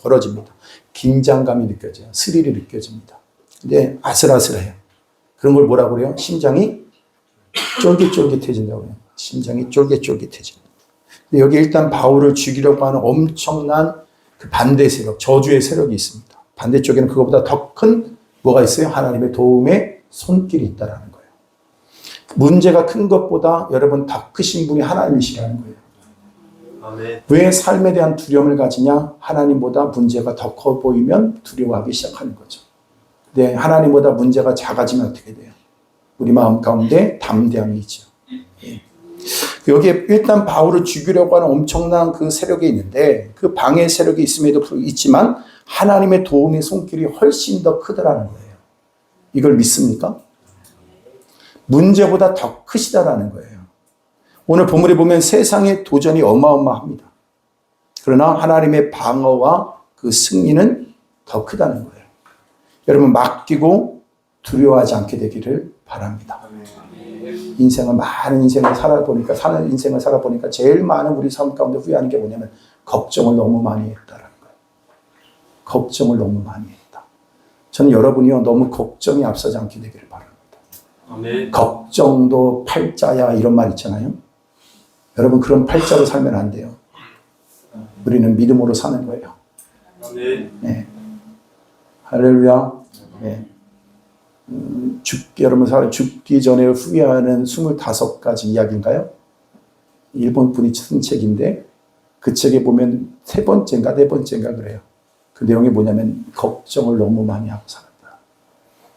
벌어집니다. 긴장감이 느껴져요. 스릴이 느껴집니다. 근데 아슬아슬해요. 그런 걸 뭐라고 그래요? 심장이 쫄깃쫄깃해진다고 해요. 심장이 쫄깃쫄깃해집니다. 여기 일단 바울을 죽이려고 하는 엄청난 그 반대 세력, 저주의 세력이 있습니다. 반대쪽에는 그것보다 더 큰 뭐가 있어요? 하나님의 도움의 손길이 있다라는 거예요. 문제가 큰 것보다 여러분 더 크신 분이 하나님이시라는 거예요. 아멘. 왜 삶에 대한 두려움을 가지냐? 하나님보다 문제가 더 커 보이면 두려워하기 시작하는 거죠. 네, 하나님보다 문제가 작아지면 어떻게 돼요? 우리 마음 가운데 담대함이 있죠. 여기에 일단 바울을 죽이려고 하는 엄청난 그 세력이 있는데 그 방해 세력이 있지만 하나님의 도움의 손길이 훨씬 더 크더라는 거예요. 이걸 믿습니까? 문제보다 더 크시다라는 거예요. 오늘 본문에 보면 세상의 도전이 어마어마합니다. 그러나 하나님의 방어와 그 승리는 더 크다는 거예요. 여러분 맡기고 두려워하지 않게 되기를 바랍니다. 사는 인생을 살아보니까 제일 많은 우리 삶 가운데 후회하는 게 뭐냐면 걱정을 너무 많이 했다라는 거예요. 걱정을 너무 많이 했다. 저는 여러분이요 너무 걱정이 앞서지 않게 되기를 바랍니다. 아멘. 걱정도 팔자야 이런 말 있잖아요. 여러분 그런 팔자로 살면 안 돼요. 우리는 믿음으로 사는 거예요. 아멘. 네. 할렐루야. 네. 여러분 죽기 전에 후회하는 25가지 이야기인가요? 일본 분이 쓴 책인데 그 책에 보면 네 번째인가 그래요. 그 내용이 뭐냐면 걱정을 너무 많이 하고 살았다.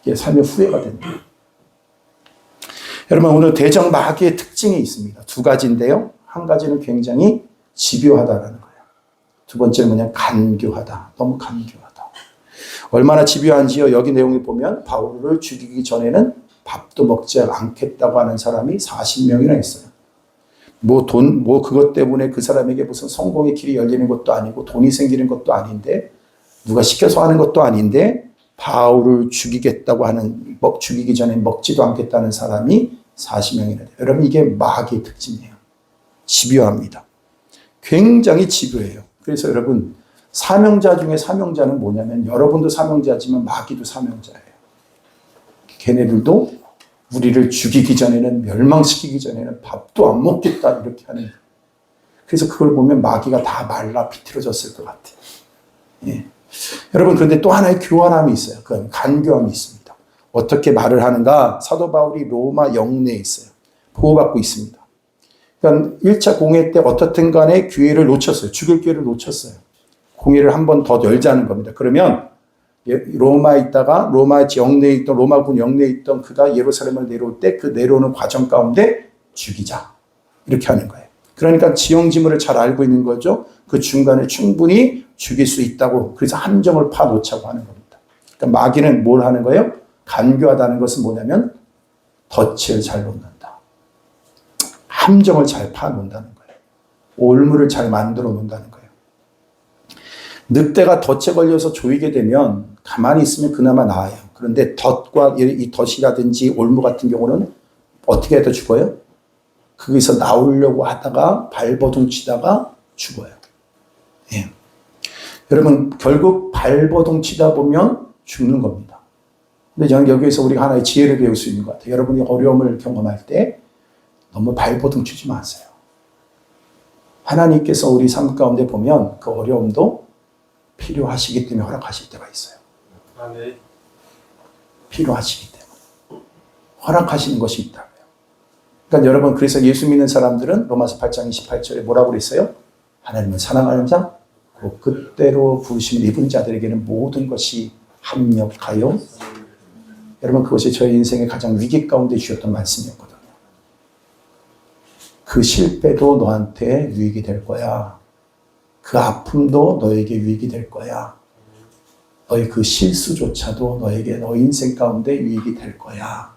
이게 삶의 후회가 된다. 여러분 오늘 대적 마귀의 특징이 있습니다. 두 가지인데요. 한 가지는 굉장히 집요하다라는 거예요. 두 번째는 뭐냐 간교하다. 너무 간교하다. 얼마나 집요한지요. 여기 내용을 보면 바울을 죽이기 전에는 밥도 먹지 않겠다고 하는 사람이 40명이나 있어요. 그것 때문에 그 사람에게 무슨 성공의 길이 열리는 것도 아니고 돈이 생기는 것도 아닌데 누가 시켜서 하는 것도 아닌데 바울을 죽이기 전에 먹지도 않겠다는 사람이 40명이나 돼요. 여러분 이게 마귀의 특징이에요. 집요합니다. 굉장히 집요해요. 그래서 여러분 사명자 중에 사명자는 뭐냐면 여러분도 사명자지만 마귀도 사명자예요. 걔네들도 우리를 죽이기 전에는 멸망시키기 전에는 밥도 안 먹겠다 이렇게 하는 거예요. 그래서 그걸 보면 마귀가 다 말라 비틀어졌을 것 같아요. 예. 여러분 그런데 또 하나의 교활함이 있어요. 그건 간교함이 있습니다. 어떻게 말을 하는가? 사도 바울이 로마 영내에 있어요. 보호받고 있습니다. 그러니까 1차 공회 때 어떻든 간에 기회를 놓쳤어요. 죽일 기회를 놓쳤어요. 공회를 한 번 더 열자는 겁니다. 그러면 로마에 있다가 로마군 영내에 있던 그가 예루살렘을 내려올 때 그 내려오는 과정 가운데 죽이자. 이렇게 하는 거예요. 그러니까 지형지물을 잘 알고 있는 거죠. 그 중간에 충분히 죽일 수 있다고. 그래서 함정을 파놓자고 하는 겁니다. 그러니까 마귀는 뭘 하는 거예요? 간교하다는 것은 뭐냐면 덫을 잘 놓는다. 함정을 잘 파놓는다는 거예요. 올무를 잘 만들어 놓는다는 거예요. 늑대가 덫에 걸려서 조이게 되면 가만히 있으면 그나마 나아요. 그런데 이 덫이라든지 올무 같은 경우는 어떻게 해서 죽어요? 거기서 나오려고 하다가 발버둥 치다가 죽어요. 예. 여러분 결국 발버둥 치다 보면 죽는 겁니다. 근데 저는 여기에서 우리가 하나의 지혜를 배울 수 있는 것 같아요. 여러분이 어려움을 경험할 때 너무 발버둥 치지 마세요. 하나님께서 우리 삶 가운데 보면 그 어려움도 필요하시기 때문에 허락하실 때가 있어요. 필요하시기 때문에 허락하시는 것이 있다고요. 그러니까 여러분, 그래서 예수 믿는 사람들은 로마서 8장 28절에 뭐라고 그랬어요? 하나님은 사랑하는 자, 그 그때로 부르심을 입은 자들에게는 모든 것이 합력하여. 여러분, 그것이 저의 인생의 가장 위기 가운데 주셨던 말씀이었거든요. 그 실패도 너한테 유익이 될 거야. 그 아픔도 너에게 유익이 될 거야. 너의 그 실수조차도 너에게 너 인생 가운데 유익이 될 거야.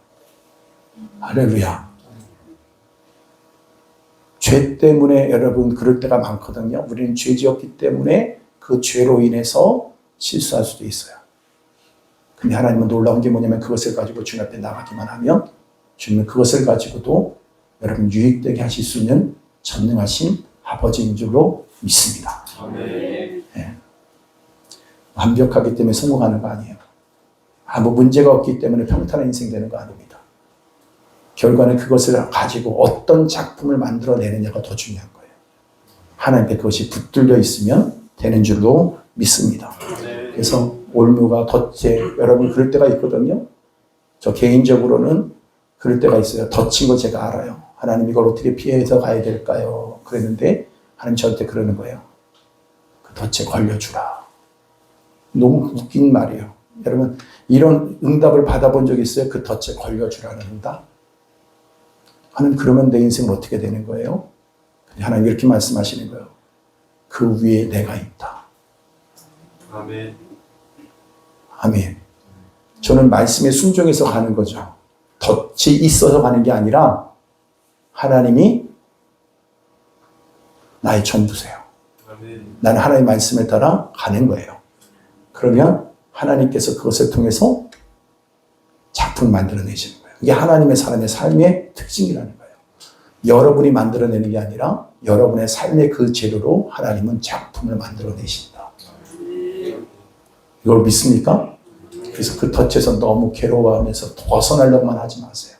할렐루야. 죄 때문에 여러분 그럴 때가 많거든요. 우리는 죄지었기 때문에 그 죄로 인해서 실수할 수도 있어요. 근데 하나님은 놀라운 게 뭐냐면 그것을 가지고 주님 앞에 나가기만 하면 주님은 그것을 가지고도 여러분 유익되게 하실 수 있는 전능하신 아버지인 줄로 믿습니다. 네. 완벽하기 때문에 성공하는 거 아니에요. 아무 문제가 없기 때문에 평탄한 인생 되는 거 아닙니다. 결과는 그것을 가지고 어떤 작품을 만들어내느냐가 더 중요한 거예요. 하나님께 그것이 붙들려 있으면 되는 줄로 믿습니다. 그래서 올무가 덧재, 여러분 그럴 때가 있거든요. 저 개인적으로는 그럴 때가 있어요. 덧친 거 제가 알아요. 하나님 이걸 어떻게 피해서 가야 될까요? 그랬는데 하나님 저한테 그러는 거예요. 그 덫에 걸려주라. 너무 웃긴 말이에요. 여러분 이런 응답을 받아본 적 있어요? 그 덫에 걸려주라는 응답? 하나님 그러면 내 인생은 어떻게 되는 거예요? 하나님 이렇게 말씀하시는 거예요. 그 위에 내가 있다. 아멘. 아멘. 저는 말씀에 순종해서 가는 거죠. 덫이 있어서 가는 게 아니라 하나님이 나의 전부세요. 나는 하나님의 말씀에 따라 가는 거예요. 그러면 하나님께서 그것을 통해서 작품을 만들어내시는 거예요. 이게 하나님의 사람의 삶의 특징이라는 거예요. 여러분이 만들어내는 게 아니라 여러분의 삶의 그 재료로 하나님은 작품을 만들어내신다. 이걸 믿습니까? 그래서 그 덫에서 너무 괴로워하면서 벗어나려고만 하지 마세요.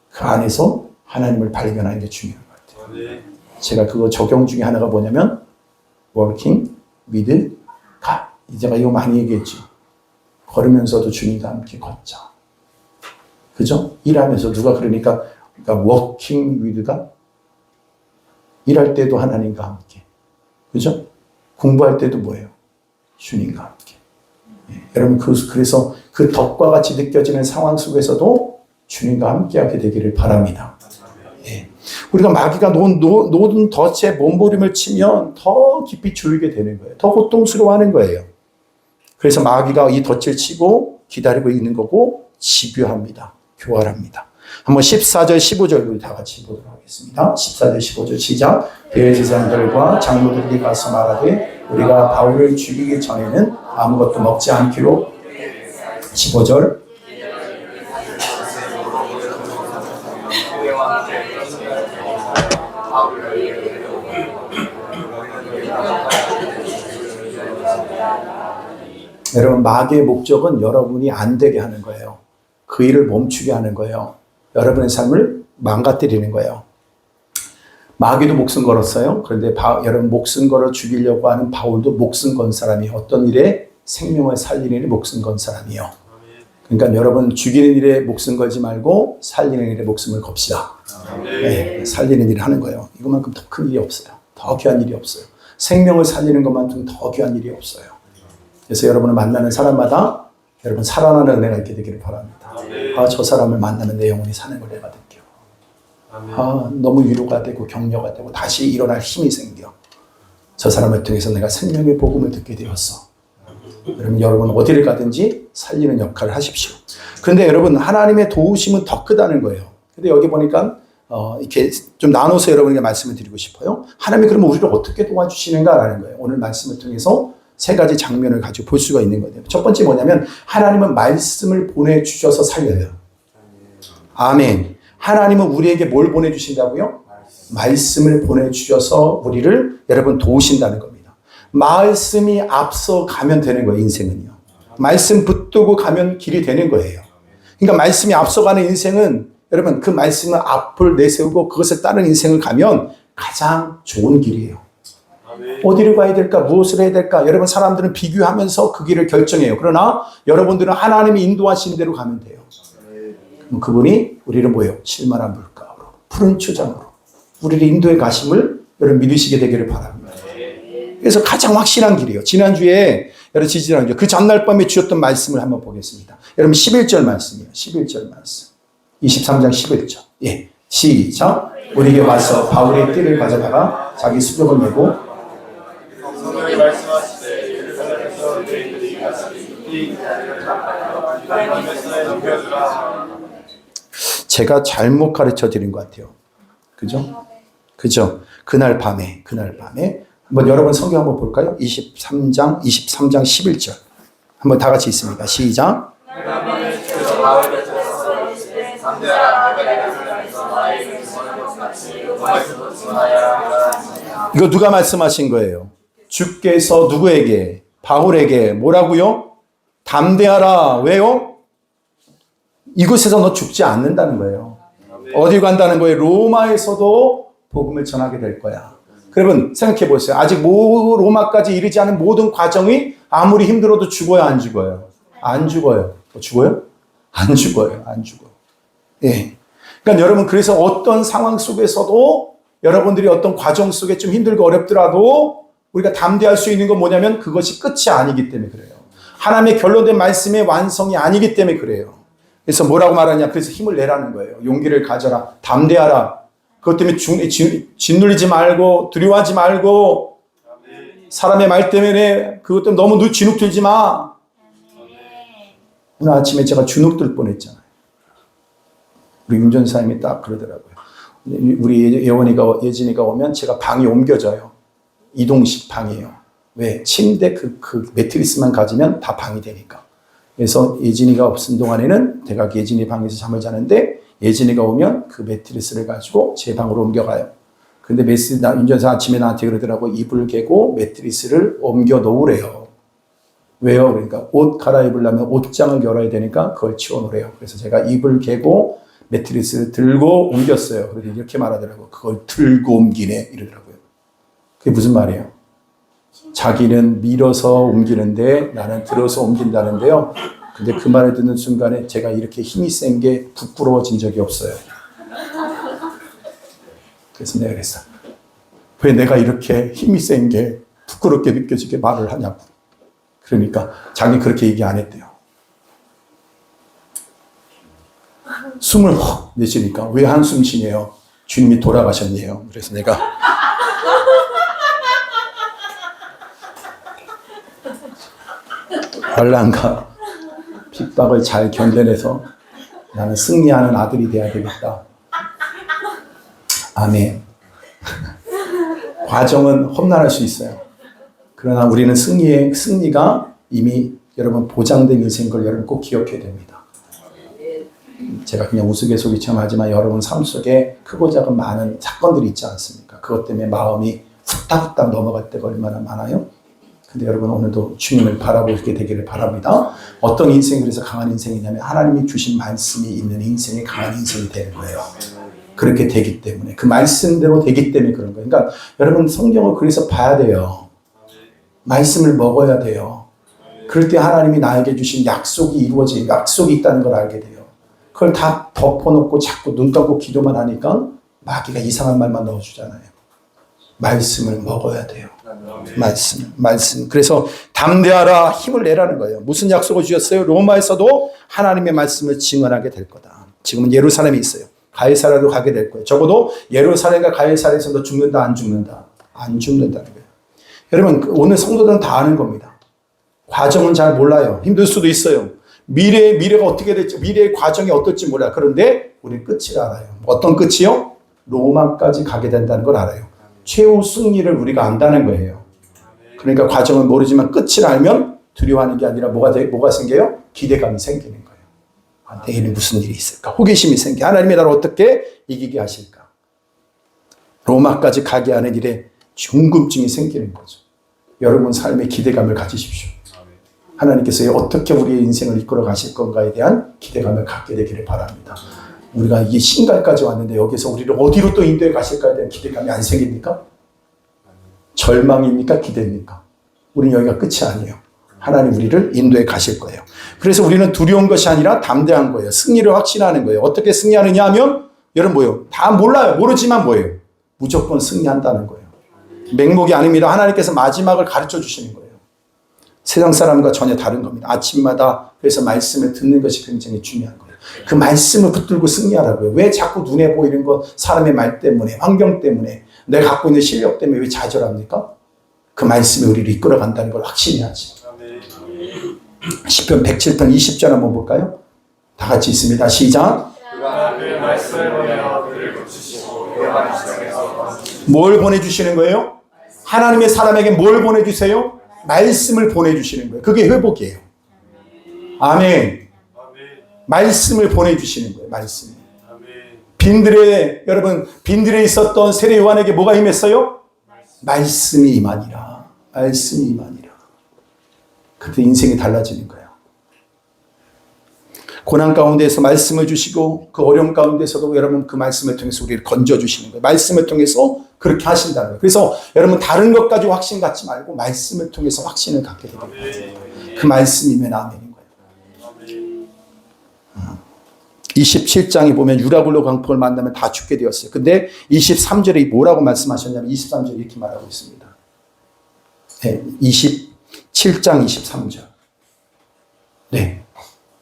그 안에서 하나님을 발견하는 게 중요한 것 같아요. 제가 그거 적용 중에 하나가 뭐냐면 working with God. 제가 이거 많이 얘기했죠. 걸으면서도 주님과 함께 걷자. 그죠? 일하면서 누가 그러니까 working with God. 일할 때도 하나님과 함께. 그죠? 공부할 때도 뭐예요? 주님과 함께. 예, 여러분 그래서 그 덕과 같이 느껴지는 상황 속에서도 주님과 함께하게 되기를 바랍니다. 예. 우리가 마귀가 놓은 덫에 몸부림을 치면 더 깊이 조이게 되는 거예요. 더 고통스러워하는 거예요. 그래서 마귀가 이 덫을 치고 기다리고 있는 거고 집요합니다. 교활합니다. 한번 14절 15절 우리 다 같이 보도록 하겠습니다. 14절 15절 시작. 대제사장들과 장로들이 가서 말하되 우리가 바울을 죽이기 전에는 아무것도 먹지 않기로. 15절 여러분 마귀의 목적은 여러분이 안 되게 하는 거예요. 그 일을 멈추게 하는 거예요. 여러분의 삶을 망가뜨리는 거예요. 마귀도 목숨 걸었어요. 그런데 여러분 목숨 걸어 죽이려고 하는 바울도 목숨 건 사람이 어떤 일에 생명을 살리는 일에 목숨 건 사람이에요. 그러니까 여러분 죽이는 일에 목숨 걸지 말고 살리는 일에 목숨을 겁시다. 네, 살리는 일을 하는 거예요. 이것만큼 더 큰 일이 없어요. 더 귀한 일이 없어요. 생명을 살리는 것만큼 더 귀한 일이 없어요. 그래서 여러분을 만나는 사람마다 여러분 살아나는 은혜가 있게 되기를 바랍니다. 아, 저 사람을 만나면 내 영혼이 사는 걸 내가 느껴. 아, 너무 위로가 되고 격려가 되고 다시 일어날 힘이 생겨. 저 사람을 통해서 내가 생명의 복음을 듣게 되었어. 여러분 어디를 가든지 살리는 역할을 하십시오. 그런데 여러분 하나님의 도우심은 더 크다는 거예요. 근데 여기 보니까 이렇게 좀 나눠서 여러분에게 말씀을 드리고 싶어요. 하나님이 그러면 우리를 어떻게 도와주시는가라는 거예요. 오늘 말씀을 통해서 세 가지 장면을 가지고 볼 수가 있는 거예요. 첫 번째 뭐냐면 하나님은 말씀을 보내주셔서 살려요. 아멘. 하나님은 우리에게 뭘 보내주신다고요? 말씀을 보내주셔서 우리를 여러분 도우신다는 겁니다. 말씀이 앞서 가면 되는 거예요, 인생은요. 말씀 붙들고 가면 길이 되는 거예요. 그러니까 말씀이 앞서가는 인생은 여러분 그 말씀을 앞을 내세우고 그것을 따른 인생을 가면 가장 좋은 길이에요. 어디를 가야 될까? 무엇을 해야 될까? 여러분 사람들은 비교하면서 그 길을 결정해요. 그러나 여러분들은 하나님이 인도하시는 대로 가면 돼요. 그럼 그분이 우리를 뭐예요? 실만한 물가로 푸른 초장으로 우리를 인도해 가심을 여러분 믿으시게 되기를 바랍니다. 그래서 가장 확실한 길이에요. 지난주에 여러분 지지난주 그 전날 밤에 주셨던 말씀을 한번 보겠습니다. 여러분 11절 말씀이에요. 11절 말씀. 23장 11절. 예. 시작. 우리에게 와서 바울의 띠를 가져다가 자기 수족을 메고 제가 잘못 가르쳐 드린 것 같아요. 그죠? 그죠? 그날 밤에 한번 여러분 성경 한번 볼까요? 23장 11절. 한번 다 같이 있습니다. 시작. 이거 누가 말씀하신 거예요? 주께서 누구에게? 바울에게 뭐라고요? 담대하라. 왜요? 이곳에서 너 죽지 않는다는 거예요. 어디 간다는 거예요? 로마에서도 복음을 전하게 될 거야. 여러분 생각해 보세요. 아직 로마까지 이르지 않은 모든 과정이 아무리 힘들어도 죽어요, 안 죽어요? 안 죽어요. 죽어요? 안 죽어요. 안 죽어요. 예. 그러니까 여러분 그래서 어떤 상황 속에서도 여러분들이 어떤 과정 속에 좀 힘들고 어렵더라도 우리가 담대할 수 있는 건 뭐냐면 그것이 끝이 아니기 때문에 그래요. 하나님의 결론된 말씀의 완성이 아니기 때문에 그래요. 그래서 뭐라고 말하냐? 그래서 힘을 내라는 거예요. 용기를 가져라. 담대하라. 그것 때문에 짓눌리지 말고 두려워하지 말고 사람의 말 때문에 그것 때문에 너무 진흙 들지 마. 오늘 아침에 제가 주눅 들 뻔했잖아요. 우리 운전사님이 딱 그러더라고요. 우리 예진이가 오면 제가 방이 옮겨져요. 이동식 방이에요. 왜? 침대 그 매트리스만 가지면 다 방이 되니까. 그래서 예진이가 없은 동안에는 제가 예진이 방에서 잠을 자는데 예진이가 오면 그 매트리스를 가지고 제 방으로 옮겨가요. 근데 운전사 아침에 나한테 그러더라고. 이불 개고 매트리스를 옮겨 놓으래요. 왜요? 그러니까 옷 갈아입으려면 옷장을 열어야 되니까 그걸 치워놓으래요. 그래서 제가 이불 개고 매트리스를 들고 옮겼어요. 그래서 이렇게 말하더라고. 그걸 들고 옮기네 이러더라고요. 그게 무슨 말이에요? 자기는 밀어서 옮기는데 나는 들어서 옮긴다는데요. 근데 그 말을 듣는 순간에 제가 이렇게 힘이 센 게 부끄러워진 적이 없어요. 그래서 내가 그랬어. 왜 내가 이렇게 힘이 센 게 부끄럽게 느껴지게 말을 하냐고. 그러니까 자기 그렇게 얘기 안 했대요. 숨을 헉 내쉬니까 왜 한숨 쉬네요? 주님이 돌아가셨네요. 그래서 내가 환난과 핍박을 잘 견뎌내서 나는 승리하는 아들이 돼야 되겠다. 아멘. 과정은 험난할 수 있어요. 그러나 우리는 승리가 이미 여러분 보장된 인생인 걸 여러분 꼭 기억해야 됩니다. 제가 그냥 우스갯소리처럼 하지만 여러분 삶 속에 크고 작은 많은 사건들이 있지 않습니까? 그것 때문에 마음이 후딱후딱 넘어갈 때가 얼마나 많아요? 근데 여러분 오늘도 주님을 바라보게 되기를 바랍니다. 어떤 인생이 그래서 강한 인생이냐면 하나님이 주신 말씀이 있는 인생이 강한 인생이 되는 거예요. 그렇게 되기 때문에 그 말씀대로 되기 때문에 그런 거예요. 그러니까 여러분 성경을 그래서 봐야 돼요. 말씀을 먹어야 돼요. 그럴 때 하나님이 나에게 주신 약속이 이루어지고 약속이 있다는 걸 알게 돼요. 그걸 다 덮어놓고 자꾸 눈 감고 기도만 하니까 마귀가 이상한 말만 넣어주잖아요. 말씀을 먹어야 돼요. 말씀. 그래서 담대하라, 힘을 내라는 거예요. 무슨 약속을 주셨어요? 로마에서도 하나님의 말씀을 증언하게 될 거다. 지금은 예루살렘에 있어요. 가이사라도 가게 될 거예요. 적어도 예루살렘과 가이사라에서 너 죽는다, 안 죽는다? 안 죽는다는 거예요. 여러분 오늘 성도들은 다 아는 겁니다. 과정은 잘 몰라요. 힘들 수도 있어요. 미래가 어떻게 될지, 미래의 과정이 어떨지 몰라요. 그런데 우리는 끝을 알아요. 어떤 끝이요? 로마까지 가게 된다는 걸 알아요. 최후 승리를 우리가 안다는 거예요. 그러니까 과정은 모르지만 끝을 알면 두려워하는 게 아니라 뭐가 생겨요? 기대감이 생기는 거예요. 아, 내일은 무슨 일이 있을까? 호기심이 생겨. 하나님이 나를 어떻게 이기게 하실까? 로마까지 가게 하는 일에 궁금증이 생기는 거죠. 여러분 삶에 기대감을 가지십시오. 하나님께서 어떻게 우리의 인생을 이끌어 가실 건가에 대한 기대감을 갖게 되기를 바랍니다. 우리가 이 신갈까지 왔는데 여기서 우리를 어디로 또 인도해 가실까에 대한 기대감이 안 생깁니까? 절망입니까? 기대입니까? 우리는 여기가 끝이 아니에요. 하나님 우리를 인도해 가실 거예요. 그래서 우리는 두려운 것이 아니라 담대한 거예요. 승리를 확신하는 거예요. 어떻게 승리하느냐 하면 여러분 뭐예요? 다 몰라요. 모르지만 뭐예요? 무조건 승리한다는 거예요. 맹목이 아닙니다. 하나님께서 마지막을 가르쳐 주시는 거예요. 세상 사람과 전혀 다른 겁니다. 아침마다 그래서 말씀을 듣는 것이 굉장히 중요한 거예요. 그 말씀을 붙들고 승리하라고요. 왜 자꾸 눈에 보이는 것, 사람의 말 때문에, 환경 때문에, 내가 갖고 있는 실력 때문에 왜 좌절합니까? 그 말씀이 우리를 이끌어간다는 걸 확신해야지. 시편 107편 20절 한번 볼까요? 다 같이 있습니다. 시작. 뭘 보내주시는 거예요? 하나님의 사람에게 뭘 보내주세요? 말씀을 보내주시는 거예요. 그게 회복이에요. 아멘. 말씀을 보내주시는 거예요. 말씀. 여러분 빈들에 있었던 세례 요한에게 뭐가 임했어요? 말씀이 임하니라. 말씀이 임하니라. 그때 인생이 달라지는 거예요. 고난 가운데에서 말씀을 주시고 그 어려움 가운데서도 여러분 그 말씀을 통해서 우리를 건져주시는 거예요. 말씀을 통해서 그렇게 하신다는 거예요. 그래서 여러분 다른 것 가지고 확신 갖지 말고 말씀을 통해서 확신을 갖게 됩니다. 그 말씀이면 아멘인 거예요. 27장에 보면 유라굴로 광풍을 만나면 다 죽게 되었어요. 근데 23절에 뭐라고 말씀하셨냐면 23절에 이렇게 말하고 있습니다. 네, 27장 23절. 네.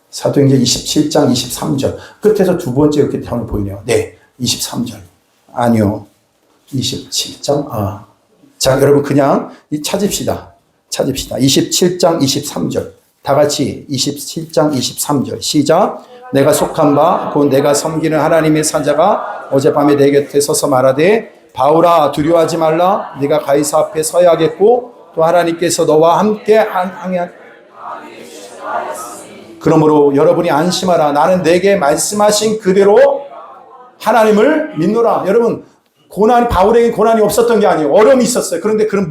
사도행전 27장 23절. 끝에서 두 번째 이렇게 대원이 보이네요. 네. 23절. 아니요. 27장. 자, 여러분 그냥 찾읍시다. 27장 23절. 다 같이 27장 23절. 시작. 내가 속한 바, 곧 내가 섬기는 하나님의 산자가 어젯밤에 내 곁에 서서 말하되 바울아 두려워하지 말라. 네가 가이사 앞에 서야겠고 또 하나님께서 너와 함께 항해. 그러므로 여러분이 안심하라. 나는 내게 말씀하신 그대로 하나님을 믿노라. 여러분 바울에게 고난이 없었던 게 아니에요. 어려움이 있었어요. 그런데 그런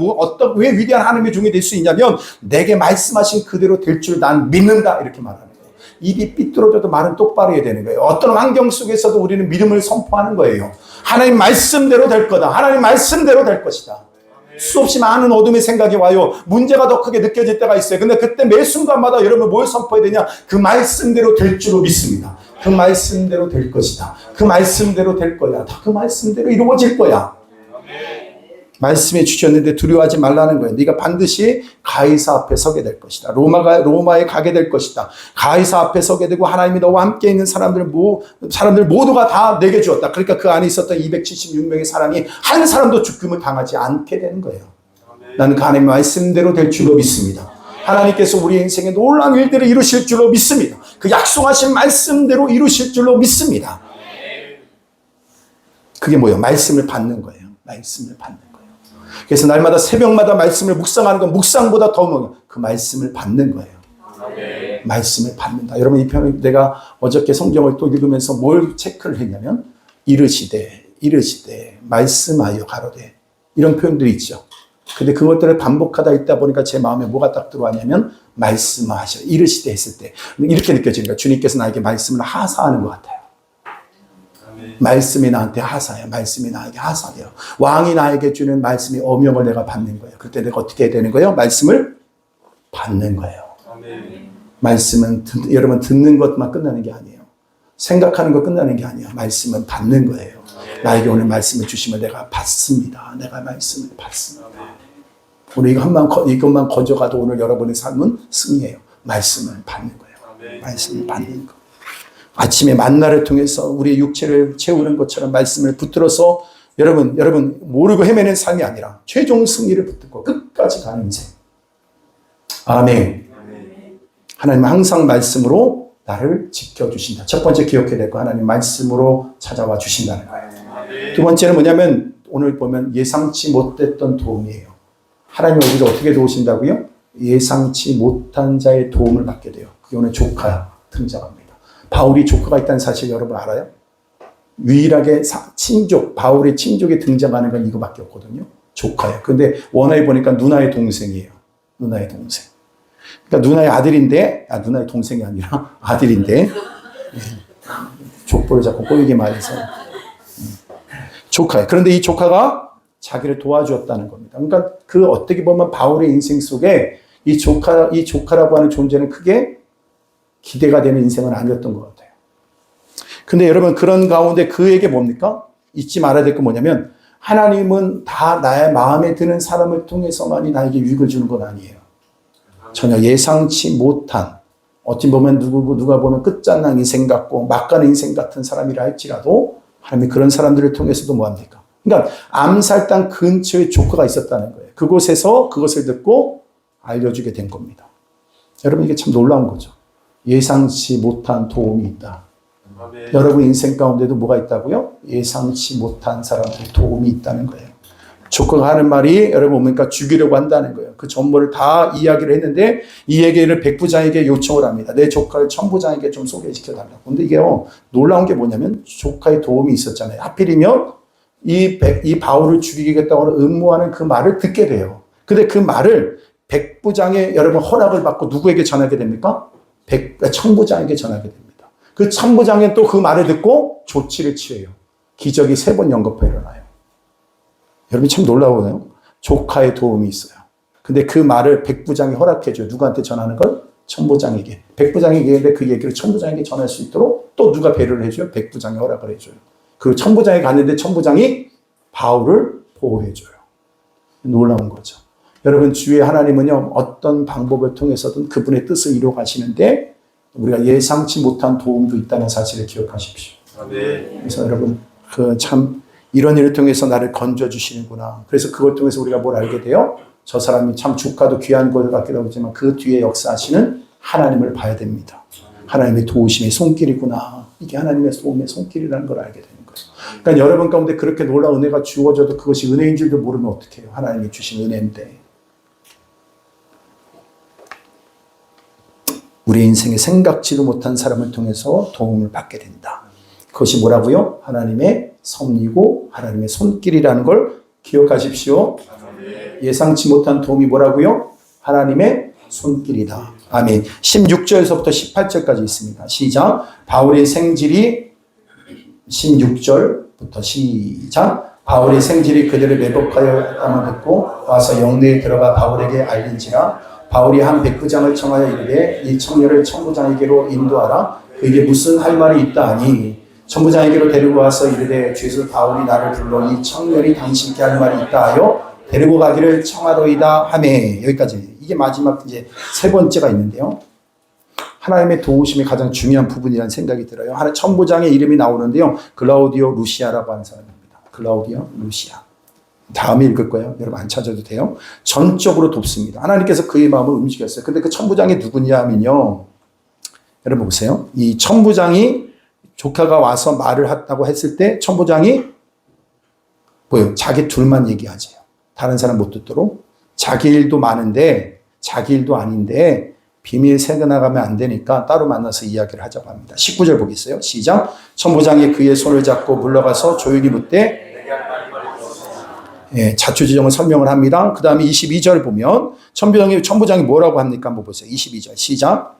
왜 위대한 하나님의 종이 될 수 있냐면 내게 말씀하신 그대로 될 줄 난 믿는다. 이렇게 말하는 거예요. 입이 삐뚤어져도 말은 똑바로 해야 되는 거예요. 어떤 환경 속에서도 우리는 믿음을 선포하는 거예요. 하나님 말씀대로 될 거다. 하나님 말씀대로 될 것이다. 수없이 많은 어둠의 생각이 와요. 문제가 더 크게 느껴질 때가 있어요. 근데 그때 매 순간마다 여러분 뭘 선포해야 되냐? 그 말씀대로 될 줄로 믿습니다. 그 말씀대로 될 것이다. 그 말씀대로 될 거야. 다 그 말씀대로 이루어질 거야. 말씀해 주셨는데 두려워하지 말라는 거예요. 네가 반드시 가이사 앞에 서게 될 것이다. 로마에 가게 될 것이다. 가이사 앞에 서게 되고 하나님이 너와 함께 있는 사람들 모두가 다 내게 주었다. 그러니까 그 안에 있었던 276명의 사람이 한 사람도 죽음을 당하지 않게 되는 거예요. 나는 그 하나님의 말씀대로 될 줄로 믿습니다. 하나님께서 우리 인생에 놀라운 일들을 이루실 줄로 믿습니다. 그 약속하신 말씀대로 이루실 줄로 믿습니다. 그게 뭐예요? 말씀을 받는 거예요. 말씀을 받는 거예요. 그래서 날마다 새벽마다 말씀을 묵상하는 건 묵상보다 더 그 말씀을 받는 거예요. 말씀을 받는다. 여러분 이 편을 내가 어저께 성경을 또 읽으면서 뭘 체크를 했냐면 이르시되 말씀하여 가로되 이런 표현들이 있죠. 근데 그것들을 반복하다 있다 보니까 제 마음에 뭐가 딱 들어왔냐면 말씀하셔 이르시되 했을 때 이렇게 느껴지니까 주님께서 나에게 말씀을 하사하는 것 같아요. 말씀이 나한테 하사해요. 말씀이 나에게 하사돼요. 왕이 나에게 주는 말씀이 어명을 내가 받는 거예요. 그때 내가 어떻게 해야 되는 거예요? 말씀을 받는 거예요. 말씀은 여러분 듣는 것만 끝나는 게 아니에요. 생각하는 것 끝나는 게 아니에요. 말씀은 받는 거예요. 나에게 오늘 말씀을 주시면 내가 받습니다. 내가 말씀을 받습니다. 오늘 이것만 건져가도 오늘 여러분의 삶은 승리예요. 말씀을 받는 거예요. 말씀을 받는 거. 아침에 만나를 통해서 우리의 육체를 채우는 것처럼 말씀을 붙들어서 여러분 모르고 헤매는 삶이 아니라 최종 승리를 붙들고 끝까지 가는 인생. 아멘. 하나님은 항상 말씀으로 나를 지켜주신다. 첫 번째 기억해야 될 거 하나님 말씀으로 찾아와 주신다는 거예요. 두 번째는 뭐냐면 오늘 보면 예상치 못했던 도움이에요. 하나님은 우리를 어떻게 도우신다고요? 예상치 못한 자의 도움을 받게 돼요. 그게 오늘 조카 등장합니다. 바울이 조카가 있다는 사실 여러분 알아요? 유일하게 바울의 친족이 등장하는 건 이거밖에 없거든요. 조카예요. 근데 원어에 보니까 누나의 동생이에요. 누나의 동생. 그러니까 누나의 아들인데, 누나의 동생이 아니라 아들인데, 족보를 자꾸 꼬이게 말해서. 조카예요. 그런데 이 조카가 자기를 도와주었다는 겁니다. 그러니까 그 어떻게 보면 바울의 인생 속에 이 조카라고 하는 존재는 크게 기대가 되는 인생은 아니었던 것 같아요. 근데 여러분 그런 가운데 그에게 뭡니까? 잊지 말아야 될 건 뭐냐면 하나님은 다 나의 마음에 드는 사람을 통해서만이 나에게 유익을 주는 건 아니에요. 전혀 예상치 못한 어찌 보면 누가 보면 끝장난 인생 같고 막가는 인생 같은 사람이라 할지라도 하나님이 그런 사람들을 통해서도 뭐합니까? 그러니까 암살당 근처에 조카가 있었다는 거예요. 그곳에서 그것을 듣고 알려주게 된 겁니다. 여러분 이게 참 놀라운 거죠. 예상치 못한 도움이 있다. 여러분 인생 가운데도 뭐가 있다고요? 예상치 못한 사람들의 도움이 있다는 거예요. 조카가 하는 말이 여러분 뭡니까? 죽이려고 한다는 거예요. 그 전모를 다 이야기를 했는데 이 얘기를 백부장에게 요청을 합니다. 내 조카를 천부장에게 좀 소개시켜 달라고. 근데 이게요 놀라운 게 뭐냐면 조카의 도움이 있었잖아요. 하필이면 이 바울을 죽이겠다고 음모하는 그 말을 듣게 돼요. 근데 그 말을 백부장의 여러분 허락을 받고 누구에게 전하게 됩니까? 천부장에게 전하게 됩니다. 그 천부장은 또 그 말을 듣고 조치를 취해요. 기적이 3번 연거푸 일어나요. 여러분 참 놀라워요. 조카의 도움이 있어요. 근데 그 말을 백부장이 허락해줘요. 누구한테 전하는 걸? 천부장에게. 백부장에게 얘기했는데 그 얘기를 천부장에게 전할 수 있도록 또 누가 배려를 해줘요? 백부장이 허락을 해줘요. 그리고 천부장에 갔는데 천부장이 바울을 보호해줘요. 놀라운 거죠. 여러분 주의 하나님은요 어떤 방법을 통해서든 그분의 뜻을 이루어 가시는데 우리가 예상치 못한 도움도 있다는 사실을 기억하십시오. 그래서 여러분 참 이런 일을 통해서 나를 건져주시는구나. 그래서 그걸 통해서 우리가 뭘 알게 돼요? 저 사람이 참 주가도 귀한 것을 갖기도 하지만 그 뒤에 역사하시는 하나님을 봐야 됩니다. 하나님의 도우심의 손길이구나. 이게 하나님의 도움의 손길이라는 걸 알게 되는 거예요. 그러니까 여러분 가운데 그렇게 놀라운 은혜가 주어져도 그것이 은혜인 줄도 모르면 어떡해요? 하나님이 주신 은혜인데. 우리 인생에 생각지도 못한 사람을 통해서 도움을 받게 된다. 그것이 뭐라고요? 하나님의 섭리고 하나님의 손길이라는 걸 기억하십시오. 예상치 못한 도움이 뭐라고요? 하나님의 손길이다. 아멘. 16절에서부터 18절까지 있습니다. 시작. 바울의 생질이 16절부터 시작. 바울의 생질이 그들을 매복하였다고 듣고 와서 영내에 들어가 바울에게 알린지라. 바울이 한 백부장을 청하여 이르되 이 청년을 천부장에게로 인도하라. 그에게 무슨 할 말이 있다 하니 천부장에게로 데리고 와서 이르되 주에서 바울이 나를 불러 이 청년이 당신께 할 말이 있다 하여 데리고 가기를 청하로이다 하매. 여기까지. 이게 마지막 이제 3번째가 있는데요. 하나님의 도우심이 가장 중요한 부분이라는 생각이 들어요. 천부장의 이름이 나오는데요. 글라우디오 루시아라고 하는 사람입니다. 글라우디오 루시아. 다음에 읽을 거예요. 여러분 안 찾아도 돼요. 전적으로 돕습니다. 하나님께서 그의 마음을 움직였어요. 근데 그 천부장이 누구냐 하면요. 여러분 보세요. 이 천부장이 조카가 와서 말을 했다고 했을 때 천부장이 뭐예요? 자기 둘만 얘기하지요. 다른 사람 못 듣도록. 자기 일도 많은데 자기 일도 아닌데 비밀 새겨나가면 안 되니까 따로 만나서 이야기를 하자고 합니다. 19절 보겠어요. 시작. 천부장이 그의 손을 잡고 물러가서 조용히 묻되 자초지종을 설명을 합니다. 그 다음에 22절 보면 천부장이 뭐라고 합니까? 한번 보세요. 22절 시작.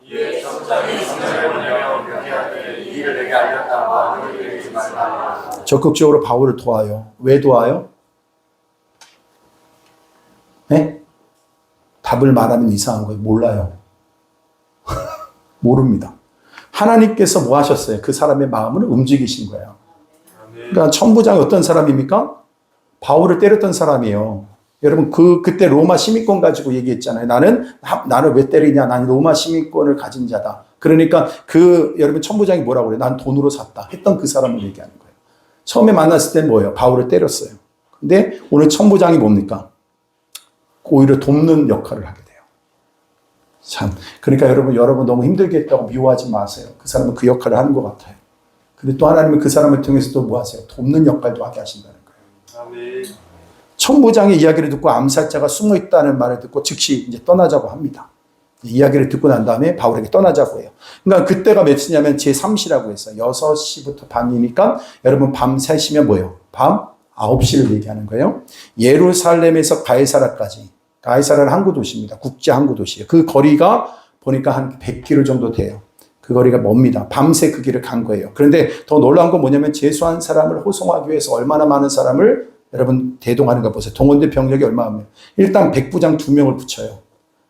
적극적으로 바울을 도와요. 왜 도와요? 네? 답을 말하면 이상한 거예요. 몰라요. 모릅니다. 하나님께서 뭐 하셨어요? 그 사람의 마음을 움직이신 거예요. 그러니까 천부장이 어떤 사람입니까? 바울을 때렸던 사람이에요. 여러분 그때 로마 시민권 가지고 얘기했잖아요. 나를 왜 때리냐? 나는 로마 시민권을 가진 자다. 그러니까 여러분 천부장이 뭐라고 그래요? 난 돈으로 샀다. 했던 그 사람을 얘기하는 거예요. 처음에 만났을 땐 뭐예요? 바울을 때렸어요. 근데 오늘 천부장이 뭡니까? 오히려 돕는 역할을 하게 돼요. 참. 그러니까 여러분 너무 힘들게 했다고 미워하지 마세요. 그 사람은 그 역할을 하는 것 같아요. 근데 또 하나님은 그 사람을 통해서 또 뭐 하세요? 돕는 역할도 하게 하신다는 거예요. 아멘. 천부장의 이야기를 듣고 암살자가 숨어 있다는 말을 듣고 즉시 이제 떠나자고 합니다. 이야기를 듣고 난 다음에 바울에게 떠나자고 해요. 그러니까 그때가 며칠이냐면 제3시라고 했어요. 6시부터 밤이니까 여러분 밤 3시면 뭐예요? 밤 9시를 얘기하는 거예요. 예루살렘에서 가이사라까지. 가이사라는 항구 도시입니다. 국제 항구 도시예요. 그 거리가 보니까 한 100km 정도 돼요. 그 거리가 멉니다. 밤새 그 길을 간 거예요. 그런데 더 놀라운 건 뭐냐면 재수한 사람을 호송하기 위해서 얼마나 많은 사람을 여러분 대동하는가 보세요. 동원대 병력이 얼마나. 일단 백부장 2명을 붙여요.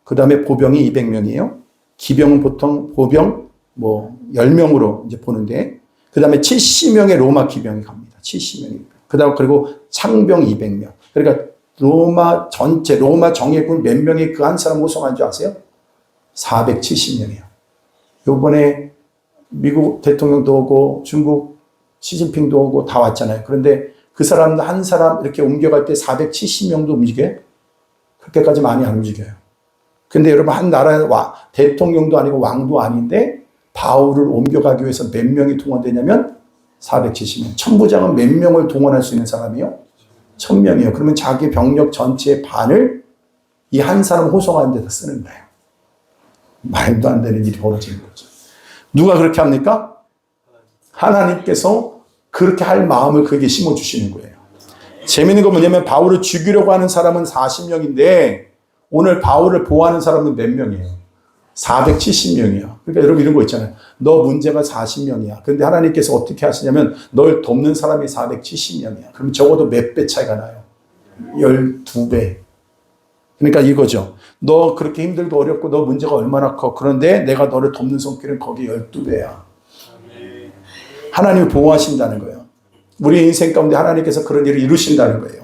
그 다음에 보병이 200명이에요. 기병은 보통 보병 10명으로 이제 보는데, 그 다음에 70명의 로마 기병이 갑니다. 70명이. 그 다음 그리고 창병 200명. 그러니까 로마 전체, 로마 정예군 몇 명이 그 한 사람 호송한 줄 아세요? 470명이에요. 요번에 미국 대통령도 오고 중국 시진핑도 오고 다 왔잖아요. 그런데 그 사람 한 사람 이렇게 옮겨갈 때 470명도 움직여요? 그렇게까지 많이 안 움직여요. 근데 여러분 한 나라의 대통령도 아니고 왕도 아닌데 바울을 옮겨가기 위해서 몇 명이 동원되냐면 470명. 천부장은 몇 명을 동원할 수 있는 사람이요? 1000명이에요. 그러면 자기 병력 전체의 반을 이 한 사람 호송하는 데다 쓰는 거예요. 말도 안 되는 일이 벌어지는 거죠. 누가 그렇게 합니까? 하나님께서 그렇게 할 마음을 그에게 심어주시는 거예요. 재미있는 건 뭐냐면 바울을 죽이려고 하는 사람은 40명인데 오늘 바울을 보호하는 사람은 몇 명이에요? 470명이에요. 그러니까 여러분 이런 거 있잖아요. 너 문제가 40명이야. 그런데 하나님께서 어떻게 하시냐면 널 돕는 사람이 470명이야. 그럼 적어도 몇 배 차이가 나요? 12배. 그러니까 이거죠. 너 그렇게 힘들고 어렵고 너 문제가 얼마나 커. 그런데 내가 너를 돕는 손길은 거기 12배야. 하나님을 보호하신다는 거예요. 우리 인생 가운데 하나님께서 그런 일을 이루신다는 거예요.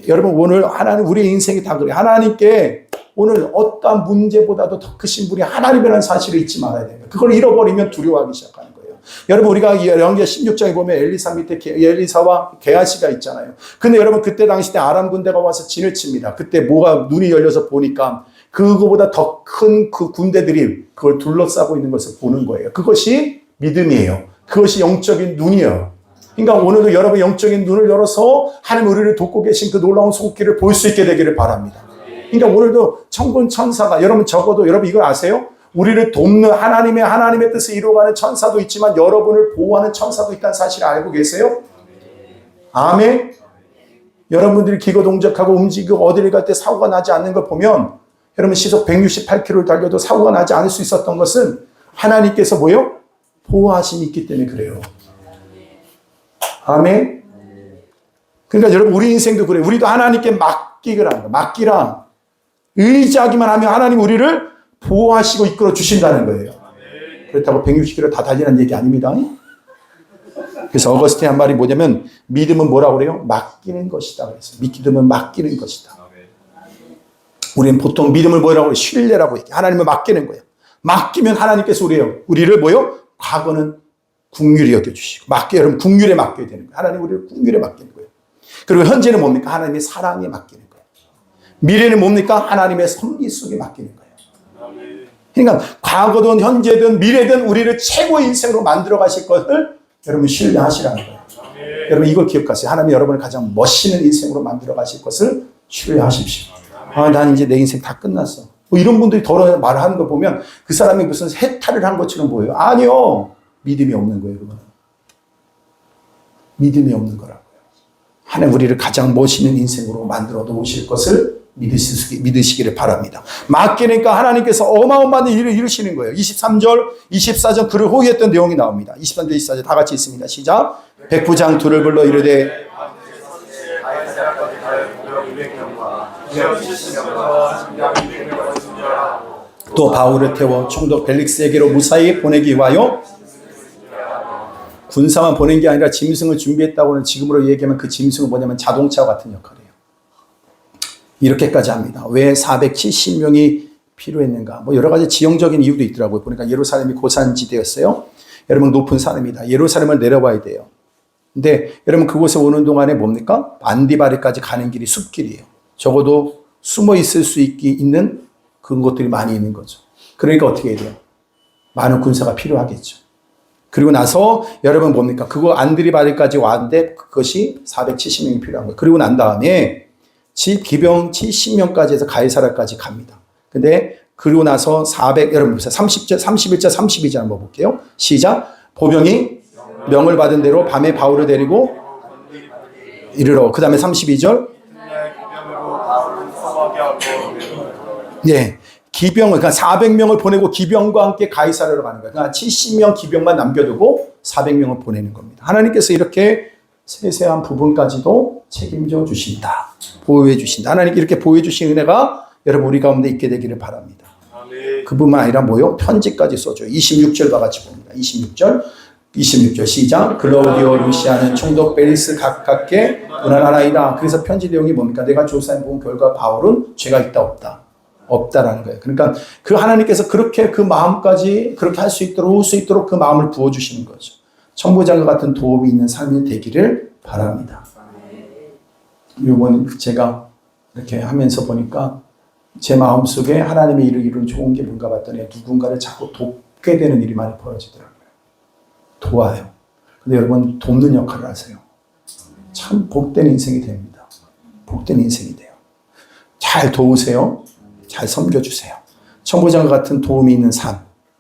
여러분 오늘 하나님 우리 인생이 다 그래요. 하나님께 오늘 어떠한 문제보다도 더 크신 분이 하나님이라는 사실을 잊지 말아야 돼요. 그걸 잃어버리면 두려워하기 시작하는 거예요. 여러분 우리가 열왕기하 16장에 보면 엘리사 밑에 엘리사와 게하시가 있잖아요. 근데 여러분 그때 당시 때 아람 군대가 와서 진을 칩니다. 그때 뭐가 눈이 열려서 보니까 그거보다 더 큰 그 군대들이 그걸 둘러싸고 있는 것을 보는 거예요. 그것이 믿음이에요. 그것이 영적인 눈이에요. 그러니까 오늘도 여러분 영적인 눈을 열어서 하나님 우리를 돕고 계신 그 놀라운 손길을 볼 수 있게 되기를 바랍니다. 그러니까 오늘도 천군 천사가 여러분 적어도 여러분 이걸 아세요? 우리를 돕는 하나님의 뜻을 이루어가는 천사도 있지만 여러분을 보호하는 천사도 있다는 사실을 알고 계세요? 아멘. 여러분들이 기거동적하고 움직이고 어디를 갈 때 사고가 나지 않는 걸 보면 여러분 시속 168km를 달려도 사고가 나지 않을 수 있었던 것은 하나님께서 뭐요? 보호하심이 있기 때문에 그래요. 아멘. 그러니까 여러분 우리 인생도 그래요. 우리도 하나님께 맡기기를 합니다. 맡기라. 의지하기만 하면 하나님 우리를 보호하시고 이끌어 주신다는 거예요. 그렇다고 160km 다 달리는 얘기 아닙니다. 그래서 어거스틴 한 말이 뭐냐면 믿음은 뭐라고 그래요? 맡기는 것이다 그랬어요. 믿음은 맡기는 것이다. 우리는 보통 믿음을 뭐라고 그래요? 신뢰라고 얘기해요. 하나님을 맡기는 거예요. 맡기면 하나님께서 우리를 뭐요? 과거는 긍휼히 여겨주시고 여러분 긍휼에 맡겨야 되는 거예요. 하나님 우리를 긍휼에 맡기는 거예요. 그리고 현재는 뭡니까? 하나님의 사랑에 맡기는 거예요. 미래는 뭡니까? 하나님의 섭리 속에 맡기는 거예요. 그러니까 과거든 현재든 미래든 우리를 최고의 인생으로 만들어 가실 것을 여러분 신뢰하시라는 거예요. 여러분 이걸 기억하세요. 하나님이 여러분을 가장 멋있는 인생으로 만들어 가실 것을 신뢰하십시오. 난 이제 내 인생 다 끝났어. 뭐 이런 분들이 더러 말하는 거 보면 그 사람이 무슨 해탈을 한 것처럼 보여요. 아니요. 믿음이 없는 거예요. 그거는. 믿음이 없는 거라고요. 하나님 우리를 가장 멋있는 인생으로 만들어 놓으실 것을 믿으시기를 바랍니다. 맡기니까 하나님께서 어마어마한 일을 이루시는 거예요. 23절, 24절 그를 호위했던 내용이 나옵니다. 23절, 24절 다 같이 있습니다. 시작. 백부장 둘을 불러 이르되 또 바울을 태워 총독 벨릭스에게로 무사히 보내기 위하여 군사만 보낸 게 아니라 짐승을 준비했다고는 지금으로 얘기하면 그 짐승은 뭐냐면 자동차 같은 역할이에요. 이렇게까지 합니다. 왜 470명이 필요했는가? 뭐 여러 가지 지형적인 이유도 있더라고요. 보니까 예루살렘이 고산지대였어요. 여러분 높은 산입니다. 예루살렘을 내려와야 돼요. 근데 여러분 그곳에 오는 동안에 뭡니까? 안디바리까지 가는 길이 숲길이에요. 적어도 숨어 있을 수 있는 그런 것들이 많이 있는 거죠. 그러니까 어떻게 해야 돼요? 많은 군사가 필요하겠죠. 그리고 나서 여러분 뭡니까? 그거 안디바리까지 왔는데 그것이 470명이 필요한 거예요. 그리고 난 다음에 기병 70명까지 해서 가이사라까지 갑니다. 근데 그리고 나서 여러분 보세요. 30절, 31절, 32절 한번 볼게요. 시작. 보병이 명을 받은 대로 밤에 바울을 데리고 이르러. 그 다음에 32절. 네. 기병을, 그러니까 400명을 보내고 기병과 함께 가이사르로 가는 거예요. 그러니까 70명 기병만 남겨두고 400명을 보내는 겁니다. 하나님께서 이렇게 세세한 부분까지도 책임져 주신다. 보호해 주신다. 하나님께 이렇게 보호해 주신 은혜가 여러분 우리 가운데 있게 되기를 바랍니다. 그뿐만 아니라 뭐요? 편지까지 써줘요. 26절과 같이 봅니다. 26절 시작. 글라우디오 루시아는 총독 벨리스 가깝게 무난하나이다. 그래서 편지 내용이 뭡니까? 내가 조사해 본 결과 바울은 죄가 있다 없다? 없다라는 거예요. 그러니까 그 하나님께서 그렇게 그 마음까지 그렇게 할 수 있도록 올 수 있도록 그 마음을 부어주시는 거죠. 천부장과 같은 도움이 있는 삶이 되기를 바랍니다. 이번 제가 이렇게 하면서 보니까 제 마음속에 하나님의 일을 이룬 좋은 게 뭔가 봤더니 누군가를 자꾸 돕게 되는 일이 많이 벌어지더라고요. 도와요. 근데 여러분 돕는 역할을 하세요. 참 복된 인생이 됩니다. 복된 인생이 돼요. 잘 도우세요. 잘 섬겨주세요. 천부장과 같은 도움이 있는 삶.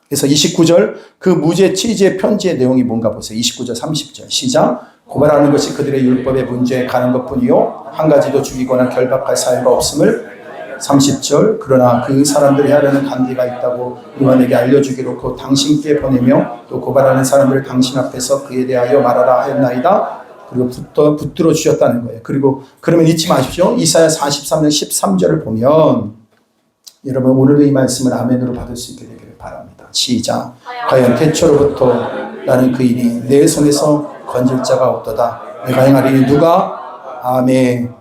그래서 29절 그 무죄 취지의 편지의 내용이 뭔가 보세요. 29절 30절 시작. 고발하는 것이 그들의 율법의 문제에 가는 것뿐이요 한 가지도 죽이거나 결박할 사유가 없음을 30절 그러나 그 사람들이 하려는 관계가 있다고 요한에게 알려주기로 곧 당신께 보내며 또 고발하는 사람들을 당신 앞에서 그에 대하여 말하라 하였나이다. 그리고 붙들어 주셨다는 거예요. 그리고 그러면 잊지 마십시오. 이사야 43장 13절을 보면 여러분 오늘도 이 말씀을 아멘으로 받을 수 있게 되기를 바랍니다. 시작. 과연 태초로부터 나는 그이니 내 손에서 건질 자가 없도다. 내가 행하리니 누가 아멘.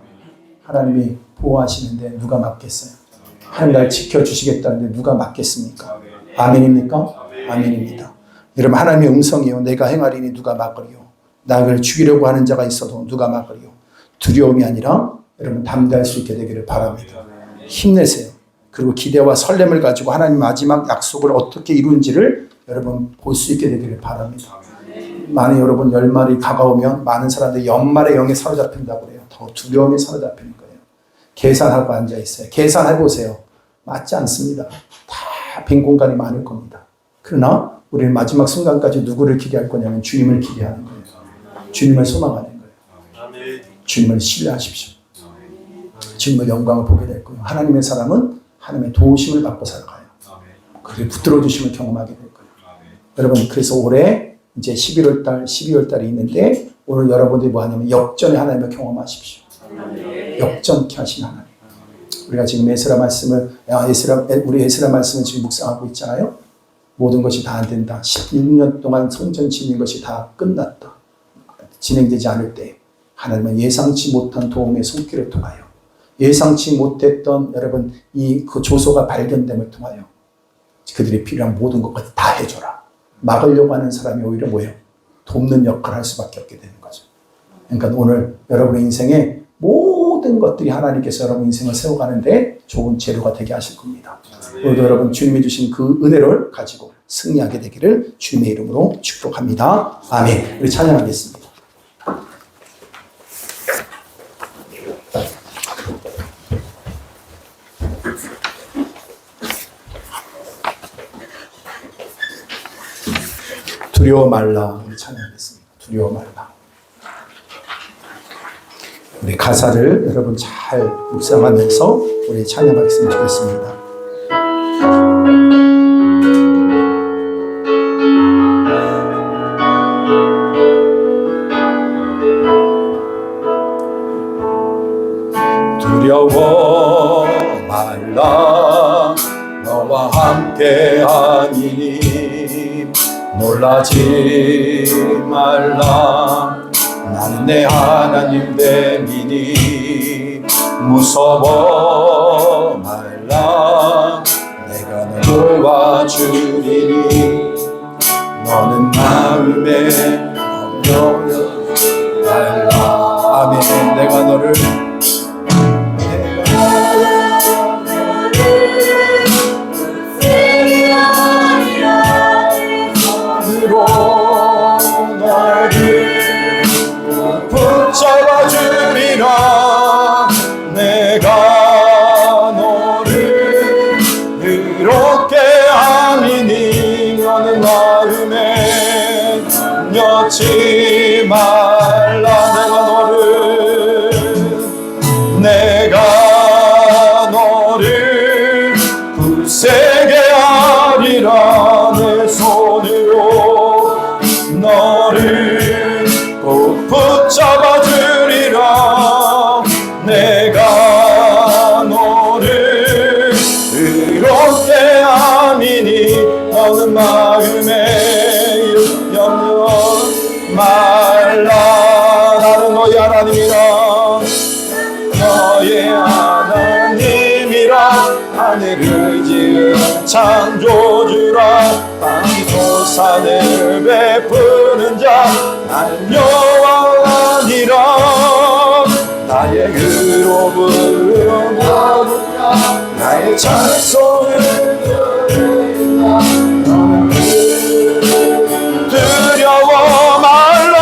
하나님이 보호하시는데 누가 막겠어요? 하나님 날 지켜주시겠다는데 누가 막겠습니까? 아멘입니까? 아멘입니다. 여러분 하나님의 음성이요. 내가 행하리니 누가 막으리요. 나를 죽이려고 하는 자가 있어도 누가 막으리요. 두려움이 아니라 여러분 담대할 수 있게 되기를 바랍니다. 힘내세요. 그리고 기대와 설렘을 가지고 하나님 마지막 약속을 어떻게 이룬지를 여러분 볼 수 있게 되기를 바랍니다. 만약 여러분 열말이 가까우면 많은 사람들이 연말의 영에 사로잡힌다고 그래요. 더 두려움에 사로잡히는 거예요. 계산하고 앉아있어요. 계산해보세요. 맞지 않습니다. 다 빈 공간이 많을 겁니다. 그러나 우리는 마지막 순간까지 누구를 기대할 거냐면 주님을 기대하는 거예요. 주님을 소망하는 거예요. 주님을 신뢰하십시오. 주님의 영광을 보게 될 거예요. 하나님의 사람은 하나님의 도우심을 받고 살아가요. 그리고 붙들어 주심을 경험하게 될 거예요. 여러분 그래서 올해 이제 11월 달, 12월 달이 있는데 오늘 여러분들이 뭐 하냐면 역전의 하나님을 경험하십시오. 역전케 하신 하나님. 우리가 지금 에스라 말씀을 우리 에스라 말씀을 지금 묵상하고 있잖아요. 모든 것이 다 안 된다. 16년 동안 성전 짓는 것이 다 끝났다. 진행되지 않을 때 하나님은 예상치 못한 도움의 손길을 통하여 예상치 못했던 여러분 그 조소가 발견됨을 통하여 그들이 필요한 모든 것까지 다 해줘라. 막으려고 하는 사람이 오히려 뭐예요? 돕는 역할을 할 수밖에 없게 되는 거죠. 그러니까 오늘 여러분의 인생에 모든 것들이 하나님께서 여러분 인생을 세워가는데 좋은 재료가 되게 하실 겁니다. 오늘도 여러분 주님이 주신 그 은혜를 가지고 승리하게 되기를 주님의 이름으로 축복합니다. 아멘. 우리 찬양하겠습니다. 두려워 말라. 우리 찬양하겠습니다. 두려워 말라. 우리 가사를 여러분 잘 묵상하면서 우리 찬양하겠으면 좋겠습니다. 두려워 말라. 너와 함께하니 놀라지 말라. 나는 내 하나님 됨이니 무서워 말라. 내가 너 도와주리니 너는 마음에 염려 말라. 아멘. 내가 너를 잡아주리라. 내가 너를 이롭게 하리니 너는 마음에 염려치 말라. 내가 너를 손으로 너를 꼭 붙잡아 주리라. 내가 너를 의롭게 함이니 너는 마음에 염려 말라. 나는 너의 하나님이라. 너의 하나님이라. 하늘을 지은 창조주라. 땅이 솟아내 베푸는 자 나는 여호와니라. 나의 의로운 나의 찬송을 두려워 말라.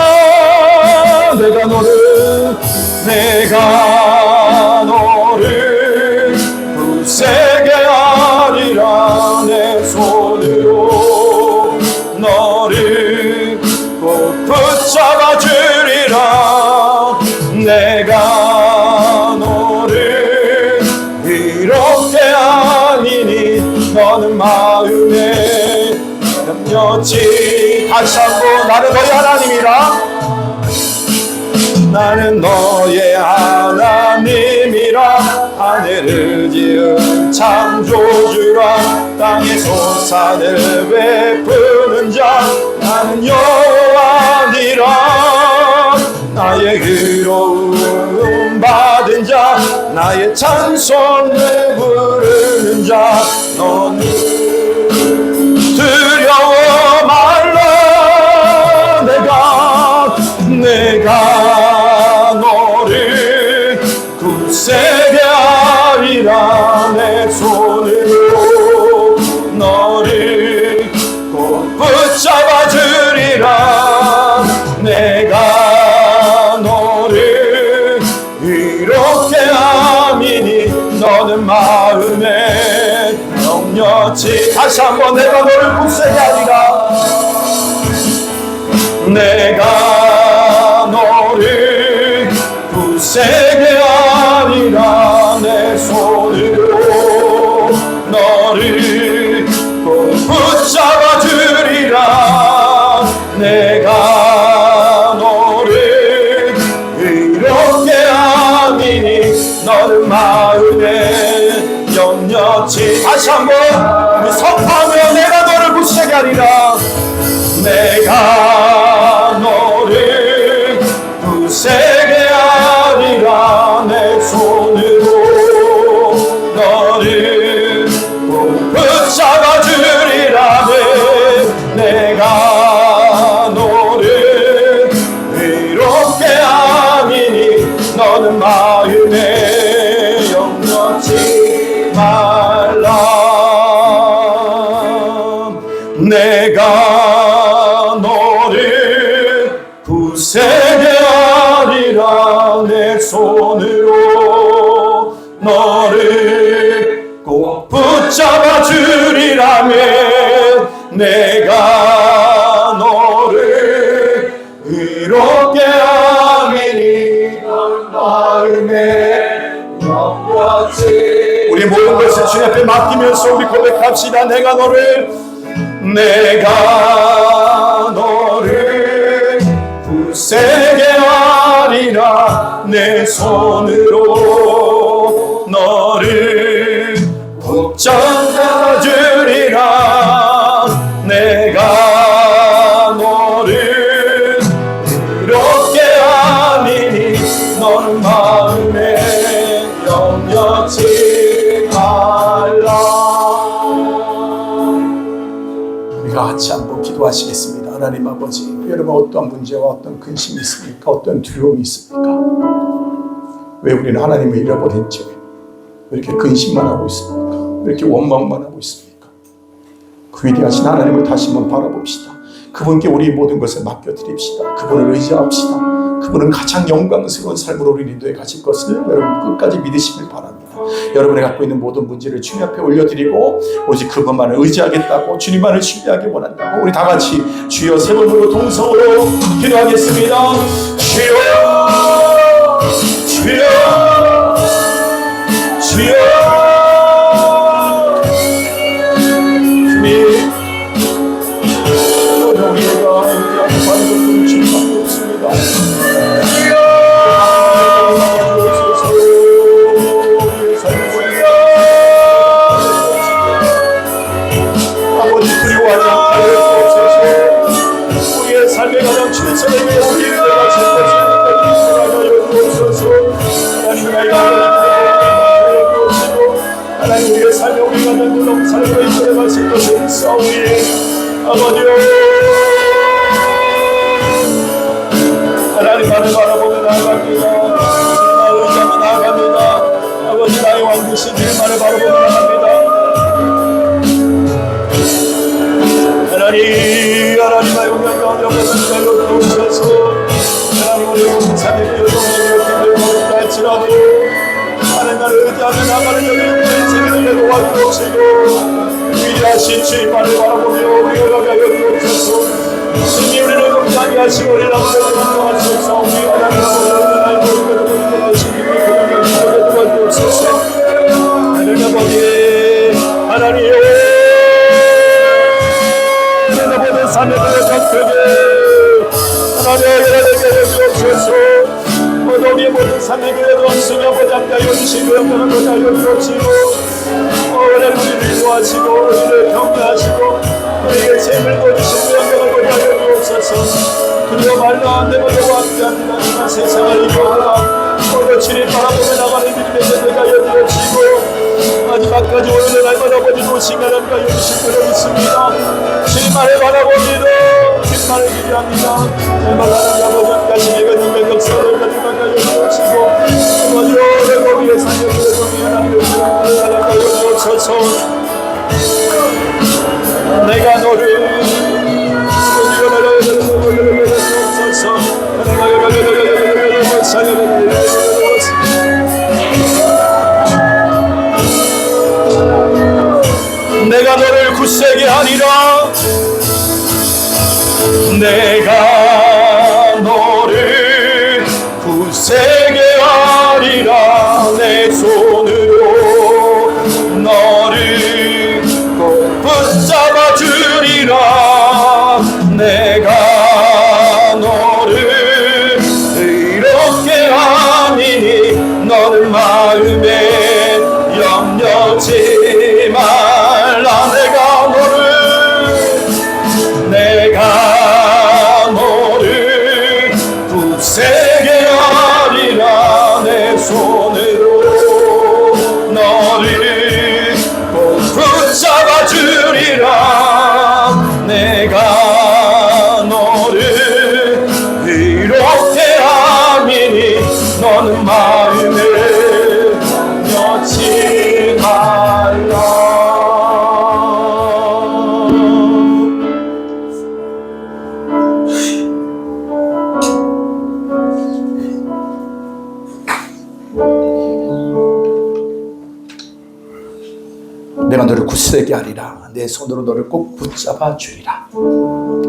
내가 너를 굳세게 하리라. 내 손으로 너를 꼭 붙잡아 주리라. 내가 너를 이롭게 하니니 너는 마음에 염려치. 다시 한번 나는 너의 하나님이라. 나는 너의 하나님이라. 하늘을 지은 창조주라. 땅에 솟아내 베푸는 자 나는 여호와니라. 나의 의로움 받은 자 나의 찬송을 부르는 자 너는 두려워 말라. 내가 너를 굳세게 하리라. 내 손으로 너를 꼭 붙잡아 주리라. 내가 너를 이롭게 함이니 너는 마음에 염려치. 다시 한번 내가 너를 굳세게 하리라. 내가 너를 굳세게 하리라. 내 손으로 너를 꼭 붙잡아 주리라. 내가 너를 이롭게 함이니 너는 마음에 염려치. 다시 한번 우리 선포하며 내가 너를 굳세게 하리라. 내가 너를 굳세게 하리라. 내 손으로 너를 꼭 붙잡아 주리라. 내가 너를 이롭게 함이니 너는 마음에 염려치 말라. 내가 너를 굳세게 하리라. 내 손으로 너를 꼭 붙잡아 주리라며. 내가 너를 의롭게 함이니 널 마음에 염려치. 우리 모든 것을 주님 앞에 맡기면서 우리 고백합시다. 내가 너를 굳세게 하리라. 내 손으로 너를 꼭 잡아 주리라. 내가 너를 이롭게 하니니 너는 마음에 염려치 말라. 우리가 같이 한번 기도하시겠습니다. 하나님 아버지, 여러분 어떤 문제와 어떤 근심이 있습니까? 어떤 두려움이 있습니까? 왜 우리는 하나님을 잃어버린 채 왜 이렇게 근심만 하고 있습니까? 왜 이렇게 원망만 하고 있습니까? 그 위대하신 하나님을 다시 한번 바라봅시다. 그분께 우리 모든 것을 맡겨드립시다. 그분을 의지합시다. 그분은 가장 영광스러운 삶으로 우리 인도에 가실 것을 여러분 끝까지 믿으시길 바랍니다. 여러분이 갖고 있는 모든 문제를 주님 앞에 올려드리고 오직 그분만을 의지하겠다고, 주님만을 신뢰하기 원한다고 우리 다 같이 주여 세 번으로 동성으로 기도하겠습니다. 주여 주여 주여. 주님 하나님만을 바라보며 나아갑니다. 주님만을 의지하며 나아갑니다. 아버지 나의 왕 되신 주님만을 바라보며 나아갑니다. 하나님의 영광 가운데 모든 것을 도우셔서 하나님 우리 모든 삶의 여정을 이렇게 어렵다 할지라도 하나님을 의지하며 나가는 여기 인생을 도와주시고 위대하신 주님만을 바라보며 우리가 여기옵소서. 주님 우리를 감사하게 하시고 우리를 감사하소서. 우리 하나님 아버지 하나님 도와주옵소서. 하나님 아버지 하나님 모든 삶의 전투에 하나님의 여기옵소서. 우리의 모든 삶의 교회도 원수가 보장자 여기시고 영광을 보자 여기옵시고 하나님 우리를 인도하시고 우리를 격려하시고 우리에게 재물 거두시고 영광을 보자 여기옵소서. 두려워 말도 안 되고 너와 함께합니다. 이만 세상을 이겨오라. 오늘 주님 바라보며 나가는 믿음의 전대가 여기옵시고 마지막까지 오늘의 날마다 아버지 노신 하나님과 여기시고 여기 있습니다. 주님만을 바라봅니다. 주님만을 기대합니다. 정말 하나님 아버지 함께하신 예배님의 역사를 마지막까지 여기옵시고 아버지 오늘 거기에 사역을 거기에 하나님의 하나님과 여기옵소서. 내가 너를 내가 너를 굳세게 하리라. 내가 너를 굳세게 하리라. 내 손으로 너를 꼭 붙잡아 주리라. 내가 너를 이렇게 함이니 너는 마음에 염려치 말라. 내가 너를 굳세게 하리라. 내 손으로 너를 꼭 붙잡아 주리라. 내가 너를 이롭게 함이니 너는 마음에 염려치 말라. 내가 너를 굳세게 하리라. 내 손으로 너를 꼭 붙잡아 주리라.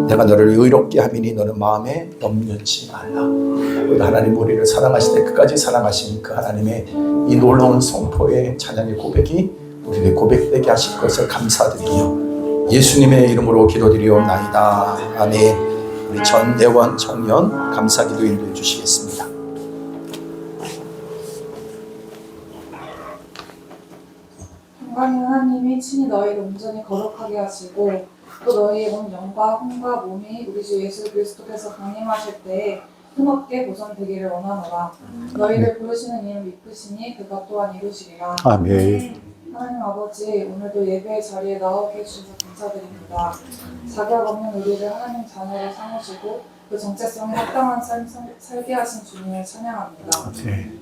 내가 너를 의롭게 하미니 너는 마음에 염려치 말라. 하나님 우리를 사랑하실 때 끝까지 사랑하신 그 하나님의 이 놀라운 선포의 찬양의 고백이 우리의 고백되게 하실 것을 감사드리며 예수님의 이름으로 기도드리옵나이다. 아멘. 우리 전대원 청년 감사기도 인도해 주시겠습니다. 영광의 하나님이 친히 너희를 온전히 거룩하게 하시고 또 너희의 온 영과 혼과 몸이 우리 주 예수 그리스도께서 강림하실 때에 힘없게 보존되기를 원하노라. 너희를 부르시는 이는 믿으시니 그가 또한 이루시리라. 아멘. 하나님 아버지, 오늘도 예배의 자리에 나오게 해주셔서 감사드립니다. 자격 없는 우리를 하나님 자녀로 삼으시고 그 정체성에 합당한 삶 살게 하신 주님을 찬양합니다.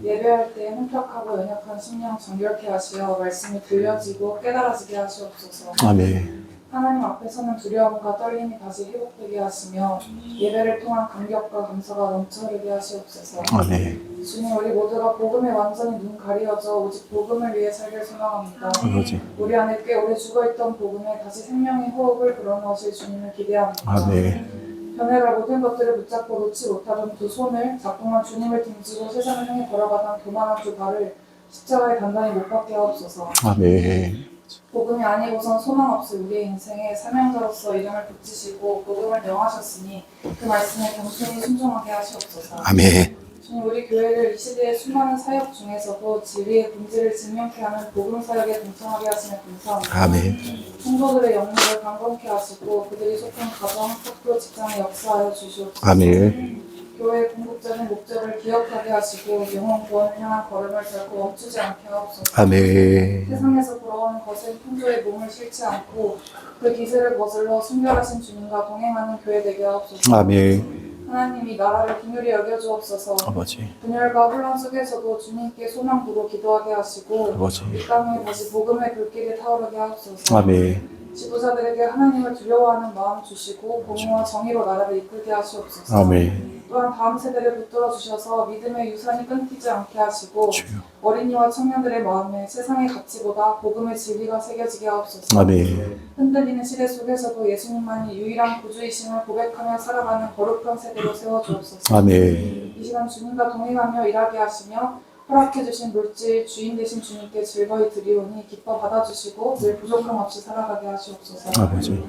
예배할 때 혼탁하고 연약한 심령 정결케 하시어 말씀이 들려지고 깨달아지게 하시옵소서. 아멘. 하나님 앞에서는 두려움과 떨림이 다시 회복되게 하시며 예배를 통한 감격과 감사가 넘쳐흐르게 하시옵소서. 아멘. 주님, 우리 모두가 복음에 완전히 눈 가리어져 오직 복음을 위해 살길 소망합니다. 아버지. 우리 안에 꽤 오래 죽어있던 복음에 다시 생명의 호흡을 불어넣으실 주님을 기대합니다. 아멘. 변해갈 모든 것들을 붙잡고 놓지 못하던 두 손을 자꾸만 주님을 등지고 세상을 향해 걸어가던 교만한 두 발을 십자가에 단단히 못 박게 하옵소서. 아멘. 복음이 아니고선 소망 없을 우리의 인생에 사명자로서 이름을 붙이시고 복음을 명하셨으니 그 말씀에 겸손히 순종하게 하시옵소서. 아멘. 주님, 우리 교회를 이 시대의 수많은 사역 중에서도 진리의 본질을 증명케 하는 복음 사역에 동참하게 하시며 감사합니다. 아멘. 성도들의 영역을 강건케 하시고 그들이 속한 가정, 학교, 직장에 역사하여 주시옵소서. 아멘. 교회의 궁극적인 목적을 기억하게 하시고 영혼 구원을 향한 걸음을 결코 멈추지 않게 하옵소서. 아멘. 세상에서 불어오는 거센 풍조의 몸을 싫지 않고 그 기세를 거슬러 순결하신 주님과 동행하는 교회 되게 하옵소서. 아멘. 하나님이 나라를 긍휼히 여겨주옵소서. 아버지. 분열과 혼란 속에서도 주님께 소망 두고 기도하게 하시고 아버지. 이 땅에 다시 복음의 불길이 타오르게 하옵소서. 아멘. 지도자들에게 하나님을 두려워하는 마음 주시고 공의와 정의로 나라를 이끌게 하시옵소서. 아멘. 또한 다음 세대를 붙들어 주셔서 믿음의 유산이 끊기지 않게 하시고 주여. 어린이와 청년들의 마음에 세상의 가치보다 복음의 진리가 새겨지게 하옵소서. 아멘. 흔들리는 시대 속에서도 예수님만이 유일한 구주이심을 고백하며 살아가는 거룩한 세대로 세워주옵소서. 아멘. 이 시간 주님과 동행하며 일하게 하시며 허락해주신 물질 주인 되신 주님께 즐거이 드리오니 기뻐 받아주시고 늘 부족함 없이 살아가게 하시옵소서. 아버지.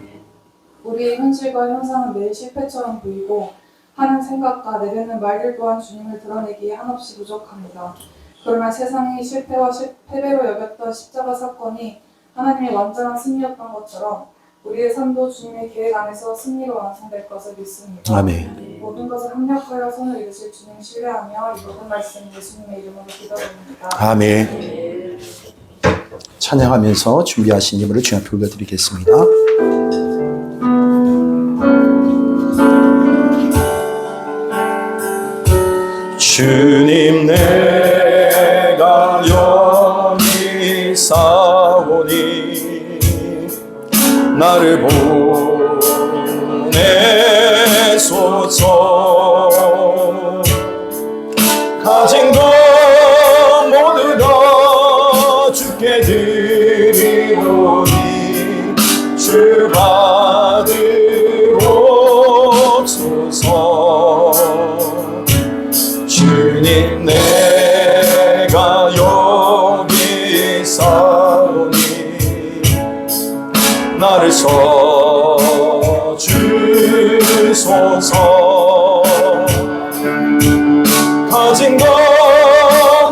우리의 현실과 현상은 매일 실패처럼 보이고 하는 생각과 내뱉는 말들 또한 주님을 드러내기에 한없이 부족합니다. 그러나 세상이 실패와 패배로 여겼던 십자가 사건이 하나님의 완전한 승리였던 것처럼 우리의 삶도 주님의 계획 안에서 승리로 완성될 것을 믿습니다. 아멘. 모든 것을 합력하여 손을 이루실 주님 신뢰하며 이 모든 말씀 예수님의 이름으로 기도드립니다. 아멘. 찬양하면서 준비하신 예물을 주님 앞에 올려드리겠습니다. 주님 내가 여기 싸우니 나를 보내소서. 가진 것 모두 다 주께 드리오니 주 받으옵소서. 주님 내가 여기 싸우니 나를 서주소서. 가진 것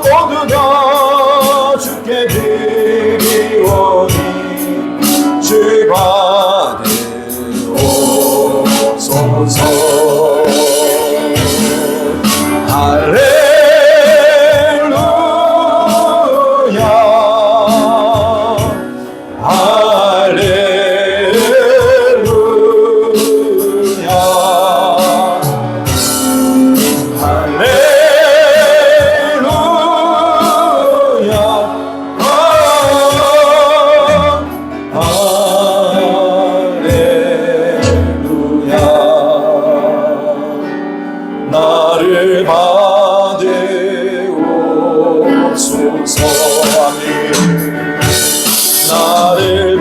모두 다 주께 드리오니 주 받으옵소서. 할렐루야 할렐루야 할렐루야. 나를 받으옵소서. 아멘. 나를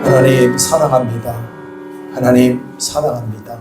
하나님 사랑합니다. 하나님 사랑합니다.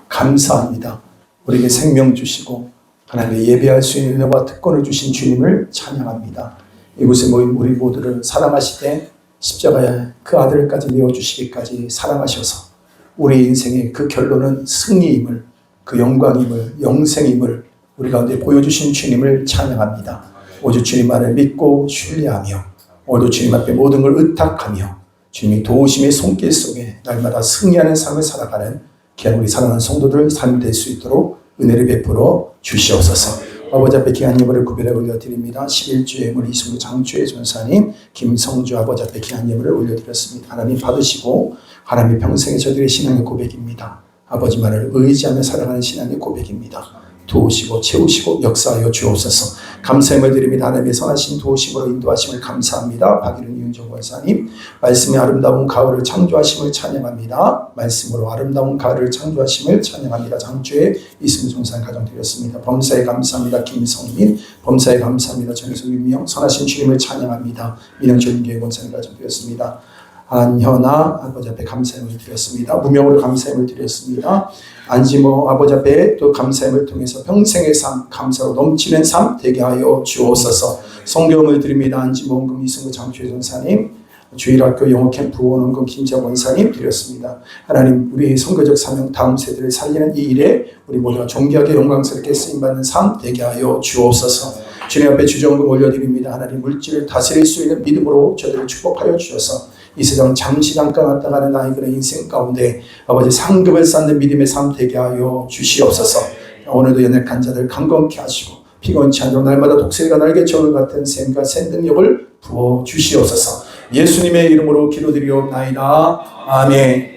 감사합니다. 우리에게 생명 주시고 하나님의 예배할 수 있는 은혜와 특권을 주신 주님을 찬양합니다. 이곳에 모인 우리 모두를 사랑하시되 십자가에 그 아들까지 내어주시기까지 사랑하셔서 우리 인생의 그 결론은 승리임을, 그 영광임을, 영생임을 우리 가운데 보여주신 주님을 찬양합니다. 오직 주님 안을 믿고 신뢰하며 오늘도 주님 앞에 모든 걸 의탁하며 주님이 도우심의 손길 속에 날마다 승리하는 삶을 살아가는 귀한 우리 사랑하는 성도들 삶이 될 수 있도록 은혜를 베풀어 주시옵소서. 아버지 앞에 귀한 예물을 구별해 올려드립니다. 11주 예물 이승우 장주의 전사님, 김성주 아버지 앞에 귀한 예물을 올려드렸습니다. 하나님 받으시고 하나님의 평생에 저들의 신앙의 고백입니다. 아버지만을 의지하며 살아가는 신앙의 고백입니다. 도우시고 채우시고 역사하여 주옵소서. 감사함을 드립니다. 하나님의 선하신 도우심으로 인도하심을 감사합니다. 박일은 이윤정 권사님, 말씀의 아름다운 가을을 창조하심을 찬양합니다. 말씀으로 아름다운 가을을 창조하심을 찬양합니다. 장주의 이승우 전사님 가정 드렸습니다. 범사에 감사합니다. 김성민, 범사에 감사합니다. 정혜석 유미영, 선하신 주님을 찬양합니다. 민영철 교회 권사님 가정 드렸습니다. 안현아 아버지 앞에 감사함을 드렸습니다. 무명으로 감사함을 드렸습니다. 안지모 아버지 앞에 또 감사함을 통해서 평생의 삶, 감사로 넘치는 삶 되게 하여 주옵소서. 성경을 드립니다. 안지모 원금 이승우 장주의 전사님, 주일학교 영어캠프 원원금 김재원 원사님 드렸습니다. 하나님 우리 선교적 사명 다음 세대를 살리는 이 일에 우리 모두가 존귀하게 영광스럽게 쓰임받는 삶 되게 하여 주옵소서. 주님 앞에 주정금 올려드립니다. 하나님 물질을 다스릴 수 있는 믿음으로 저들을 축복하여 주셔서 이 세상 잠시 잠깐 왔다 가는 아이들의 인생 가운데 아버지 상급을 쌓는 믿음의 삶 되게 하여 주시옵소서. 오늘도 연약한 자들 강건케 하시고 피곤치 않도록 날마다 독수리가 날개쳐오는 같은 샘과 새 능력을 부어 주시옵소서. 예수님의 이름으로 기도드리옵나이다. 아멘.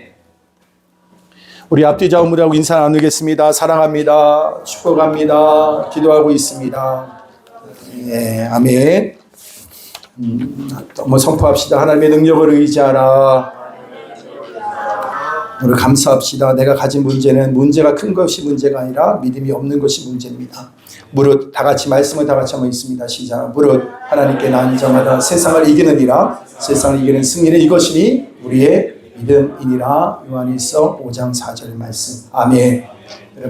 우리 앞뒤 좌우무리하고 인사 나누겠습니다. 사랑합니다. 축복합니다. 기도하고 있습니다. 예, 아멘. 선포합시다. 하나님의 능력을 의지하라. 오늘 감사합시다. 내가 가진 문제는 문제가 큰 것이 문제가 아니라 믿음이 없는 것이 문제입니다. 무릇 다 같이 말씀을 다 같이 한번 있습니다. 시작. 무릇 하나님께 난 자마다 세상을 이기느니라. 세상을 이기는 승리는 이것이니 우리의 믿음이니라. 요한일서 5장 4절 말씀. 아멘.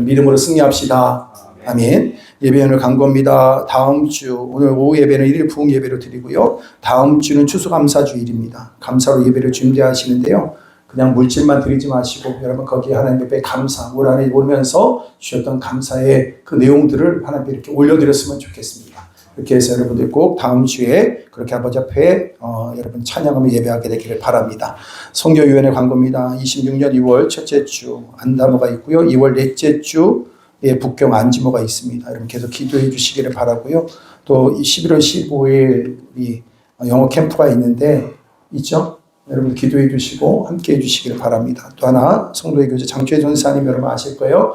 믿음으로 승리합시다. 아멘. 예배 오늘 간 겁니다. 다음 주 오늘 오후 예배는 1일 부흥 예배로 드리고요. 다음 주는 추수감사주일입니다. 감사로 예배를 준비하시는데요. 그냥 물질만 드리지 마시고 여러분 거기에 하나님 앞에 감사 올 안에 오면서 주셨던 감사의 그 내용들을 하나님 앞에 이렇게 올려드렸으면 좋겠습니다. 이렇게 해서 여러분들 꼭 다음 주에 그렇게 아버지 앞에 여러분 찬양하며 예배하게 되기를 바랍니다. 성교유연의 광고입니다. 26년 2월 첫째 주 안담호가 있고요. 2월 넷째 주에 북경 안지모가 있습니다. 여러분 계속 기도해 주시기를 바라고요. 또 11월 15일 이 영어 캠프가 있는데 있죠? 여러분 기도해 주시고 함께 해 주시기를 바랍니다. 또 하나 성도의 교제 장주혜 전사님 여러분 아실 거예요.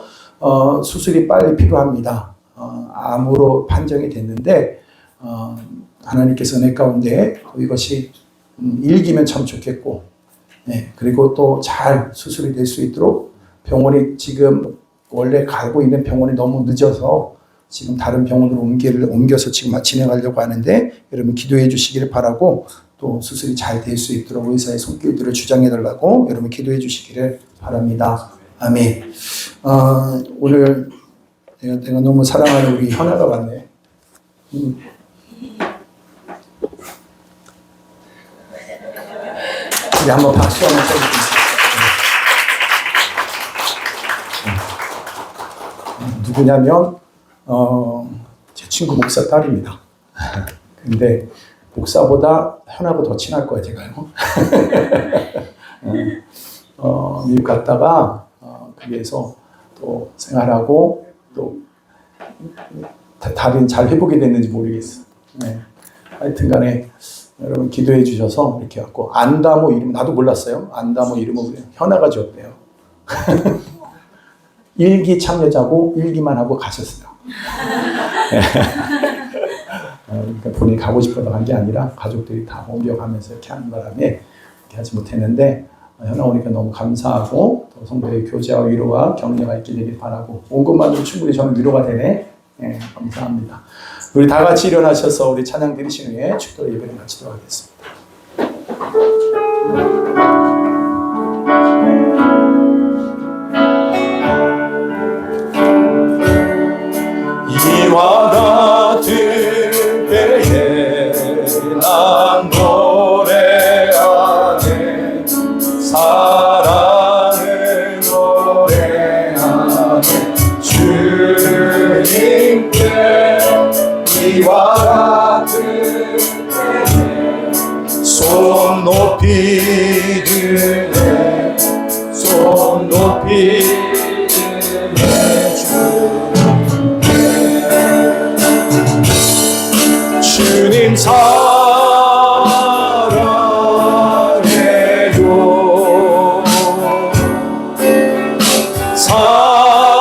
수술이 빨리 필요합니다. 암으로 판정이 됐는데 하나님께서 내 가운데 이것이 일기면 참 좋겠고 네, 그리고 또 잘 수술이 될 수 있도록 병원이 지금 원래 가고 있는 병원이 너무 늦어서 지금 다른 병원으로 옮겨서 지금 진행하려고 하는데 여러분 기도해 주시기를 바라고 또 수술이 잘 될 수 있도록 의사의 손길들을 주장해 달라고 여러분 기도해 주시기를 바랍니다. 아멘. 오늘 내가 너무 사랑하는 우리 현아가 왔네. 우리 한번 박수 한번 쳐주세요. 누구냐면 제 친구 목사 딸입니다. 근데 목사보다 현아하고 더 친할 거예요, 제가요. 미국 갔다가 거기에서 또 생활하고 또 다른 잘 회복이 됐는지 모르겠어. 네. 하여튼간에 여러분 기도해 주셔서 이렇게 갖고 안다모 이름 나도 몰랐어요. 안다모 이름을 현아가 지었대요. 일기 참여자고 일기만 하고 가셨어요. 그러니까 본인이 가고 싶어서 간 게 아니라 가족들이 다 옮겨가면서 이렇게 하는 바람에 이렇게 하지 못했는데 현아 오니까 너무 감사하고 또 성도의 교제와 위로와 격려가 있게 되길 바라고 온 것만으로 충분히 저는 위로가 되네. 네, 감사합니다. 우리 다 같이 일어나셔서 우리 찬양 드리신 후에 축도 예배를 마치도록 하겠습니다. 이와 같은 때에 난 노래하네 사랑을 노래하네 주님께 이와 같은 때에 손 높이 드네 손 높이 드네 주님 사랑해요 사랑해요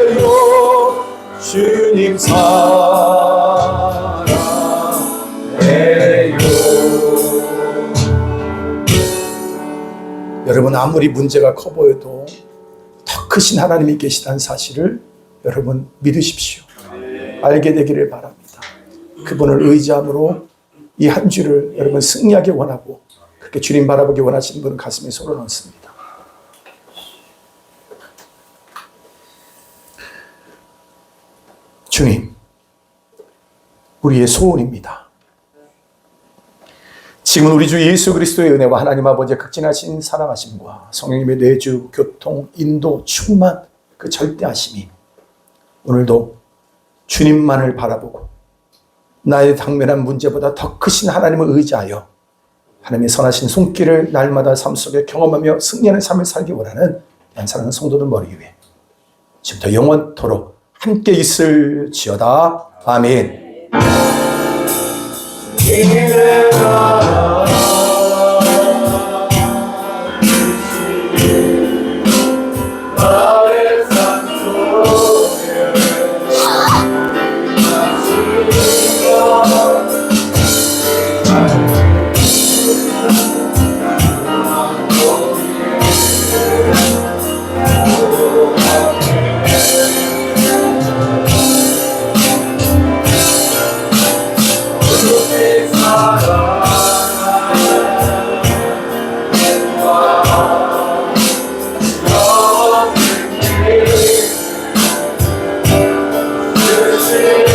사랑해요 주님 여러분 아무리 문제가 커 보여도 더 크신 하나님이 계시다는 사실을 여러분 믿으십시오. 알게 되기를 바랍니다. 그분을 의지함으로 이 한 주를 여러분 승리하기 원하고 그렇게 주님 바라보기 원하시는 분은 가슴에 손을 얹습니다. 주님, 우리의 소원입니다. 지금은 우리 주 예수 그리스도의 은혜와 하나님 아버지의 극진하신 사랑하심과 성령님의 내주, 교통, 인도, 충만, 그 절대하심이 오늘도 주님만을 바라보고 나의 당면한 문제보다 더 크신 하나님을 의지하여 하나님의 선하신 손길을 날마다 삶 속에 경험하며 승리하는 삶을 살기 원하는 사랑하는 성도들 머리 위에 지금부터 영원토록 함께 있을지어다. 아멘. Yeah.